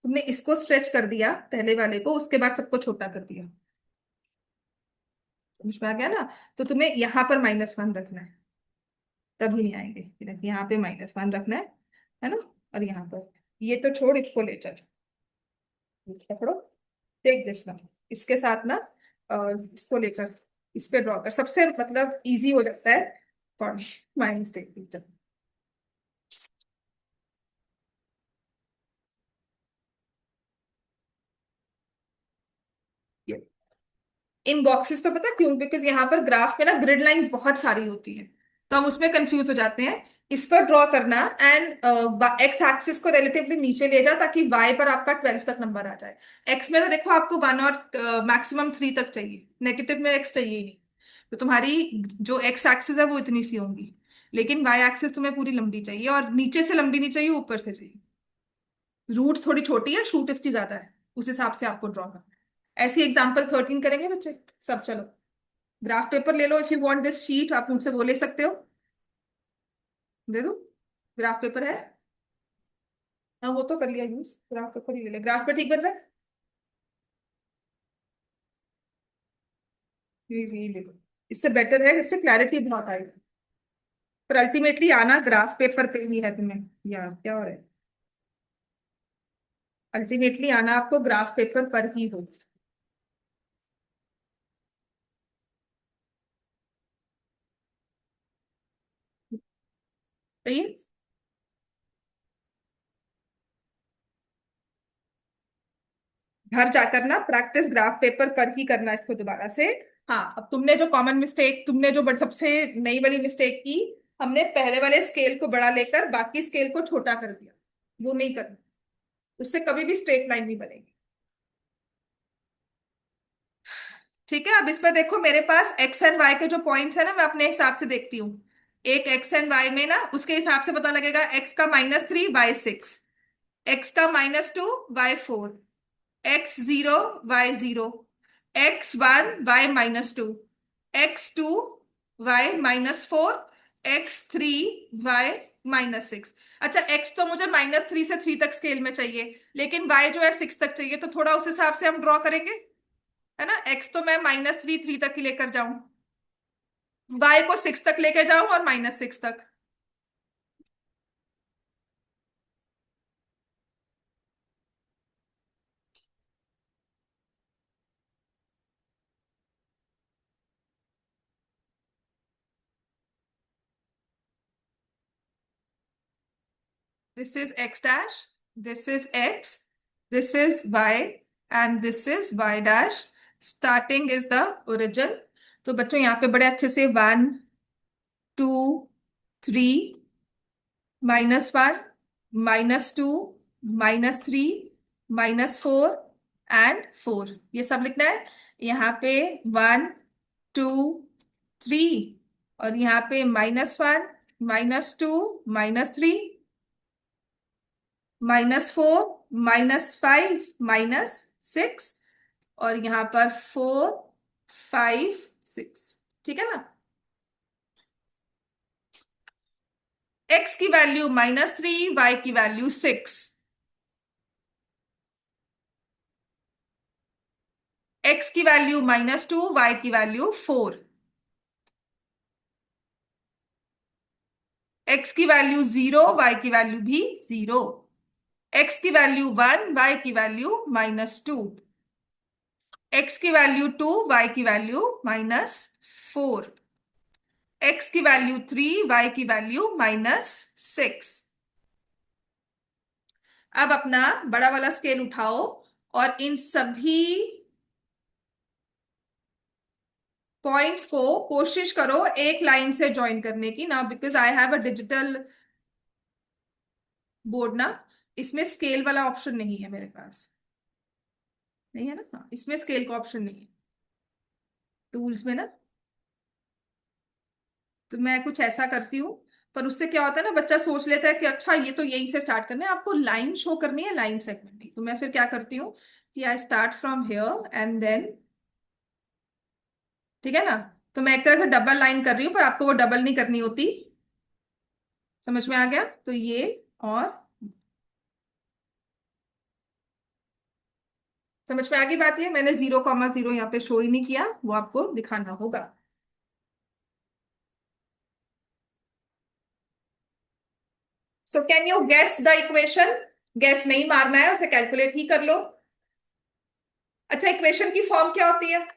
तुमने इसको स्ट्रेच कर दिया पहले वाले को, उसके बाद सबको छोटा कर दिया। समझ में आ गया ना? तो तुम्हें यहाँ पर -1 रखना है, तभी नहीं आएंगे। ये देखो, यहाँ पे -1 रखना है ना। और यहाँ पर ये तो छोड़, इसको ले चल, पकड़ो, टेक दिस ना, इसके साथ ना, इसको लेकर इस पे ड्रॉ कर, सबसे मतलब इजी हो जाता है for my mistake teacher. In boxes पे पता क्यों? बिकॉज यहाँ पर ग्राफ में ना ग्रिड लाइंस बहुत सारी होती है, तो हम उसमें कंफ्यूज हो जाते हैं। इस पर ड्रॉ करना एंड एक्स एक्सिस को रिलेटिवली नीचे ले जाओ ताकि वाई पर आपका 12 तक नंबर आ जाए। एक्स में तो देखो आपको 1 और मैक्सिमम 3 तक चाहिए, नेगेटिव में एक्स चाहिए ही नहीं। तो तुम्हारी जो एक्स एक्सिस है वो इतनी सी होंगी, लेकिन वाई एक्सिस तुम्हें पूरी लंबी चाहिए, और नीचे से लंबी नहीं चाहिए, ऊपर से चाहिए। रूट थोड़ी छोटी है, शूट इसकी ज्यादा है, उस हिसाब से आपको ड्रॉ करना है। ऐसी एग्जाम्पल 13 करेंगे बच्चे सब। चलो ग्राफ पेपर ले लो, if you want this sheet आप मुझसे वो ले सकते हो। दे दो, ग्राफ पेपर है। हाँ वो तो कर लिया यूज, ग्राफ पेपर ही ले ले, ग्राफ पे ठीक बन रहा है। ये ले लो, इससे बेटर है, इससे क्लैरिटी बहुत आएगी। पर अल्टीमेटली आना ग्राफ पेपर पे ही है तुम्हें, या क्या हो रहा है, अल्टीमेटली आना आपको ग्राफ पेपर पर ही हो। सही है। घर जाकर ना प्रैक्टिस ग्राफ पेपर पर ही करना इसको दोबारा से। हाँ, अब तुमने जो कॉमन मिस्टेक, तुमने जो सबसे नई वाली मिस्टेक की, हमने पहले वाले स्केल को बड़ा लेकर बाकी स्केल को छोटा कर दिया, वो नहीं करना। उससे कभी भी स्ट्रेट लाइन नहीं बनेगी। ठीक है, अब इस पर देखो, मेरे पास एक्स एंड वाई के जो पॉइंट्स है ना, मैं अपने हिसाब से देखती हूँ। एक एक्स एंड वाई में ना उसके हिसाब से पता लगेगा, एक्स का -3 वाई 6, एक्स का -2 Y 4, x0 y0, x1 y-2, x2 y-4, x3 y-6। अच्छा, x तो मुझे -3 से 3 तक स्केल में चाहिए, लेकिन y जो है 6 तक चाहिए, तो थोड़ा उस हिसाब से हम ड्रॉ करेंगे, है ना। x तो मैं -3 तक ही लेकर जाऊं, y को 6 तक लेके जाऊं और -6 तक। This is x dash, this is x, this is y, and this is y dash. Starting is the origin. तो बच्चों यहाँ पे बड़े अच्छे से 1 2 3, -1, -2, -3, -4 एंड 4, ये सब लिखना है। यहाँ पे 1 2 3, और यहाँ पे -1, -2, -3, -4, -5, -6, और यहाँ पर 4 5 6। ठीक है ना। एक्स की वैल्यू -3, वाई की वैल्यू 6, एक्स की वैल्यू -2, वाई की वैल्यू 4, एक्स की वैल्यू 0, वाई की वैल्यू भी 0, एक्स की वैल्यू 1, वाई की वैल्यू -2, एक्स की वैल्यू 2, वाई की वैल्यू -4, एक्स की वैल्यू 3, वाई की वैल्यू -6। अब अपना बड़ा वाला स्केल उठाओ और इन सभी पॉइंट्स को कोशिश करो एक लाइन से ज्वाइन करने की ना, because I have a digital board ना, इसमें स्केल वाला ऑप्शन नहीं है मेरे पास। नहीं है ना, हाँ, इसमें स्केल का ऑप्शन नहीं है टूल्स में ना। तो मैं कुछ ऐसा करती हूँ, पर उससे क्या होता है ना, बच्चा सोच लेता है कि अच्छा ये तो यहीं से स्टार्ट करना है, आपको लाइन शो करनी है, लाइन सेगमेंट नहीं। तो मैं फिर क्या करती हूँ कि I start from here and then, ठीक है ना। तो मैं एक तरह से डबल लाइन कर रही हूँ, पर आपको वो डबल नहीं करनी होती। समझ में आ गया, तो ये और समझ में आ गई बात। ये मैंने 0,0 यहाँ पे शो ही नहीं किया, वो आपको दिखाना होगा। So can you guess the equation. Guess नहीं मारना है, उसे कैलकुलेट ही कर लो। अच्छा, इक्वेशन की फॉर्म क्या होती है।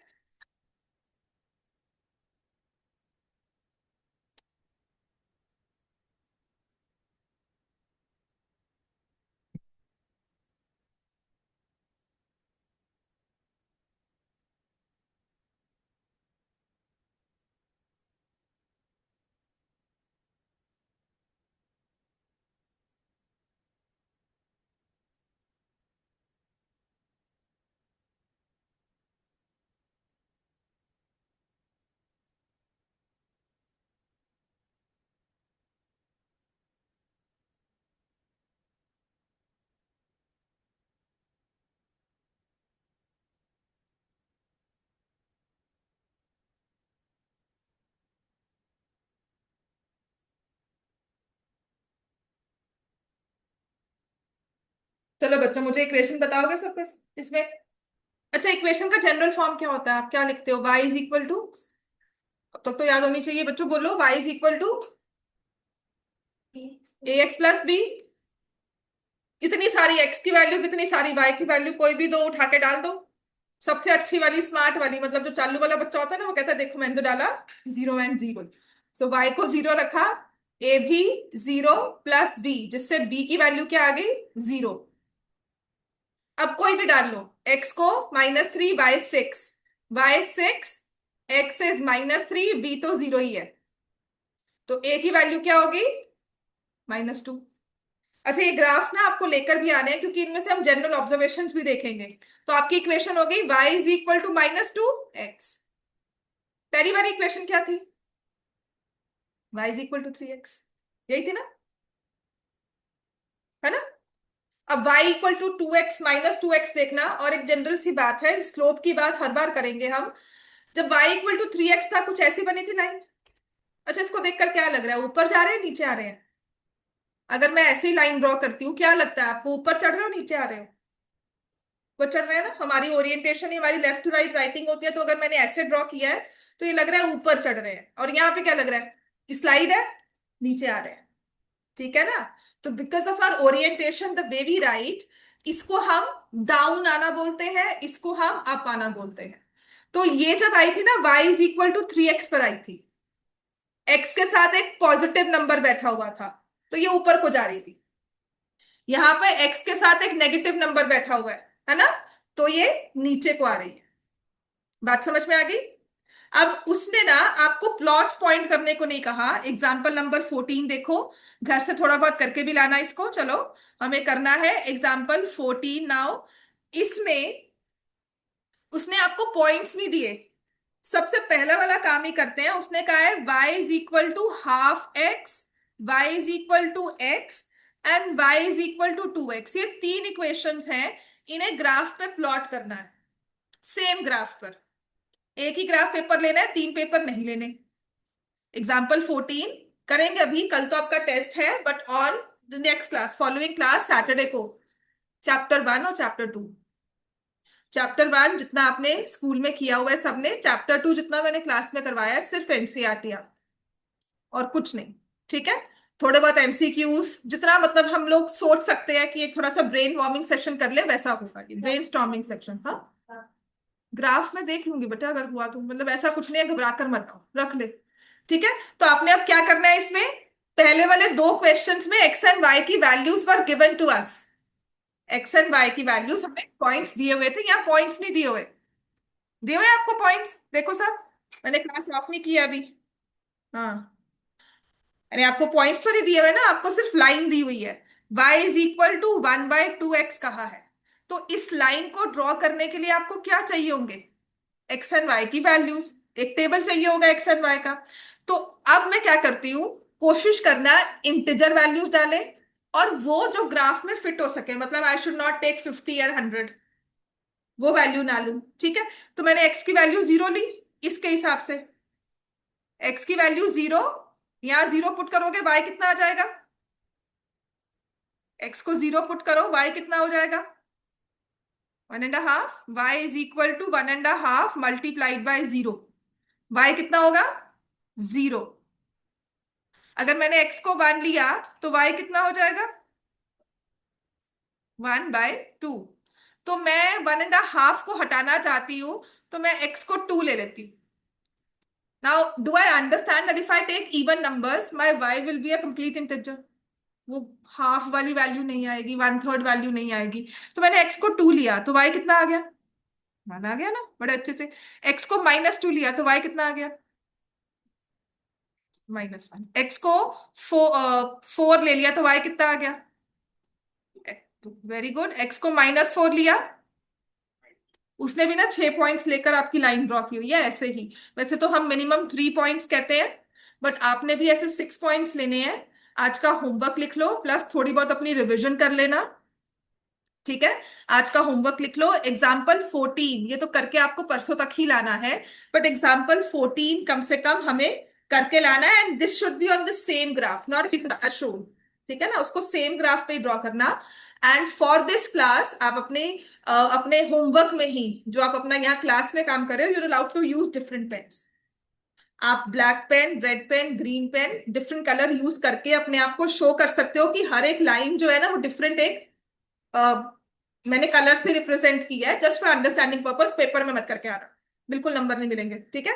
चलो बच्चों, मुझे इक्वेशन बताओगे सब इसमें? अच्छा, इक्वेशन का जनरल फॉर्म क्या होता है? आप क्या लिखते हो? y इज इक्वल टू, अब तक तो याद होनी चाहिए बच्चों, बोलो। y is equal to a x plus b. कितनी सारी x की वैल्यू, कितनी सारी y की वैल्यू, कोई भी दो उठा के डाल दो। सबसे अच्छी वाली, स्मार्ट वाली, मतलब जो चालू वाला बच्चा होता है ना, वो कहता है देखो मैंने तो डाला 0 and 0। सो y को 0 रखा, a भी 0 प्लस b, जिससे b की वैल्यू क्या आ गई? 0। अब कोई भी डाल लो। x को -3 y 6, y 6, x is -3, b तो 0 ही है, तो a की वैल्यू क्या होगी? -2। अच्छा, ये ग्राफ्स ना आपको लेकर भी आने हैं, क्योंकि इनमें से हम जनरल ऑब्जर्वेशंस भी देखेंगे। तो आपकी इक्वेशन हो गई y is equal to -2x। पहली वाली इक्वेशन क्या थी? y is equal to 3x, यही थी ना, है ना? अब y equal to 2x -2x देखना, और एक जनरल सी बात है, स्लोप की बात हर बार करेंगे हम। जब y इक्वल टू 3x था, कुछ ऐसी बनी थी लाइन। अच्छा, इसको देखकर क्या लग रहा है? ऊपर जा रहे हैं, नीचे आ रहे हैं? अगर मैं ऐसी लाइन ड्रॉ करती हूँ, क्या लगता है आपको? ऊपर चढ़ रहे हो, नीचे आ रहे हो? ऊपर चढ़ रहे हैं ना, हमारी ओरिएंटेशन ही हमारी लेफ्ट टू राइट राइटिंग होती है, तो अगर मैंने ऐसे ड्रॉ किया है तो ये लग रहा है ऊपर चढ़ रहे हैं। और यहाँ पे क्या लग रहा है? कि स्लाइड है, नीचे आ रहे हैं। ठीक है ना? तो because of our orientation, the way we write, इसको हम डाउन आना बोलते हैं, इसको हम अप आना बोलते हैं। तो ये जब आई थी ना, y is equal to 3x पर आई थी, x के साथ एक पॉजिटिव नंबर बैठा हुआ था, तो ये ऊपर को जा रही थी। यहां पे x के साथ एक नेगेटिव नंबर बैठा हुआ है ना, तो ये नीचे को आ रही है। बात समझ में आ गई? अब उसने ना आपको प्लॉट्स पॉइंट करने को नहीं कहा। एग्जाम्पल नंबर 14 देखो, घर से थोड़ा बहुत करके भी लाना इसको। चलो, हमें करना है एग्जाम्पल 14 नाउ। इसमें उसने आपको पॉइंट्स नहीं दिए। सबसे पहला वाला काम ही करते हैं। उसने कहा है y is equal to half x, y is equal to x, and y is equal to 2x। ये तीन इक्वेशंस हैं, इन्हें ग्राफ पे प्लॉट करना है, सेम ग्राफ पर। एक ही ग्राफ पेपर लेना है, तीन पेपर नहीं लेने। एग्जाम्पल 14 करेंगे अभी, कल तो आपका टेस्ट है, but on the next class, following class Saturday को, चैप्टर 1 और चैप्टर 2। चैप्टर 1 जितना आपने स्कूल में किया हुआ है सबने, चैप्टर 2 जितना मैंने क्लास में करवाया है, सिर्फ एनसीईआरटी और कुछ नहीं। ठीक है? थोड़े बहुत एमसीक्यूज, जितना मतलब हम लोग सोच सकते हैं कि एक थोड़ा सा ब्रेन वार्मिंग सेशन कर ले, वैसा होगा ये ब्रेन स्टॉर्मिंग सेक्शन। हाँ, ग्राफ में देख लूंगी बेटा, अगर हुआ तो, मतलब ऐसा कुछ नहीं है, घबरा कर मत आओ, रख ले। ठीक है? तो आपने अब क्या करना है इसमें? पहले वाले दो क्वेश्चंस में एक्स एंड वाई की values were given to us. X and y की वैल्यूज हमें पॉइंट्स दिए हुए थे, यहाँ पॉइंट्स नहीं दिए हुए। दिए हुए आपको पॉइंट्स, देखो सर, मैंने क्लास ऑफ नहीं किया अभी। हाँ, अरे आपको पॉइंट्स तो नहीं दिए हुए ना, आपको सिर्फ लाइन दी हुई है। y is equal to 1/2x कहा है, तो इस लाइन को ड्रॉ करने के लिए आपको क्या चाहिए होंगे? एक्स एंड वाई की वैल्यूज, एक टेबल चाहिए होगा एक्स एंड वाई का। तो अब मैं क्या करती हूँ, कोशिश करना इंटीजर वैल्यूज डाले, और वो जो ग्राफ में फिट हो सके, मतलब आई शुड नॉट टेक 50 या 100, वो वैल्यू ना लूं। ठीक है? तो मैंने एक्स की वैल्यू 0 ली, इसके हिसाब से एक्स की वैल्यू 0, यहां 0 पुट करोगे वाई कितना आ जाएगा? एक्स को 0 पुट करो, वाई कितना हो जाएगा? 1.5। Y is equal to 1.5 multiplied by 0। Y कितना होगा? 0। अगर मैंने x को 1 लिया, तो y कितना हो जाएगा? 1/2। तो मैं 1.5 को हटाना चाहती हूं, तो मैं x को 2 ले लेती हूँ। Now do I understand that if I take even numbers my y will be a complete integer? वो हाफ वाली वैल्यू नहीं आएगी, 1/3 वैल्यू नहीं आएगी। तो मैंने x को 2 लिया, तो y कितना आ गया? 1 आ गया ना, बड़े अच्छे से। x को -2 लिया, तो y कितना आ गया? -1। x को 4 ले लिया, तो y कितना आ गया? Very good. x को -4 लिया, उसने भी ना 6 पॉइंट्स लेकर आपकी लाइन ड्रॉ की हुई है, ऐसे ही। वैसे तो हम मिनिमम 3 पॉइंट्स कहते हैं, बट आपने भी ऐसे 6 पॉइंट्स लेने हैं। आज का होमवर्क लिख लो, प्लस थोड़ी बहुत अपनी रिवीजन कर लेना। ठीक है? आज का होमवर्क लिख लो। एग्जाम्पल 14 ये तो करके आपको परसों तक ही लाना है, बट एग्जाम्पल 14 कम से कम हमें करके लाना है, and this should be on the same graph, not show. ठीक है ना? उसको सेम ग्राफ पे ड्रॉ करना। एंड फॉर दिस क्लास आप अपने होमवर्क में ही, जो आप अपना यहाँ क्लास में काम कर रहे हो, you're allowed to use different pens. आप black pen, red pen, green pen, different colour use करके अपने आप को शो कर सकते हो कि हर एक लाइन जो है ना वो डिफरेंट एक मैंने कलर से रिप्रेजेंट किया है, just for understanding purpose. Paper में मत करके आना, बिल्कुल नंबर नहीं मिलेंगे, ठीक है।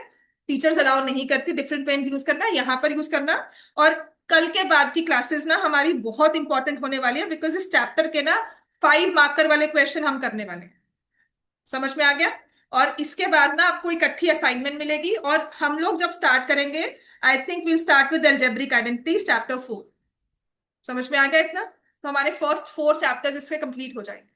टीचर्स अलाउ नहीं करती डिफरेंट पेन यूज करना, यहाँ पर यूज करना। और कल के बाद की क्लासेस ना हमारी बहुत इंपॉर्टेंट होने वाली है, बिकॉज इस चैप्टर के ना 5 मार्कर वाले क्वेश्चन हम करने वाले हैं। समझ में आ गया? और इसके बाद ना आपको इकट्ठी असाइनमेंट मिलेगी, और हम लोग जब स्टार्ट करेंगे, I think we'll start with algebraic identity chapter 4। समझ में आ गया इतना? तो हमारे फर्स्ट 4 चैप्टर्स इसके कंप्लीट हो जाएंगे।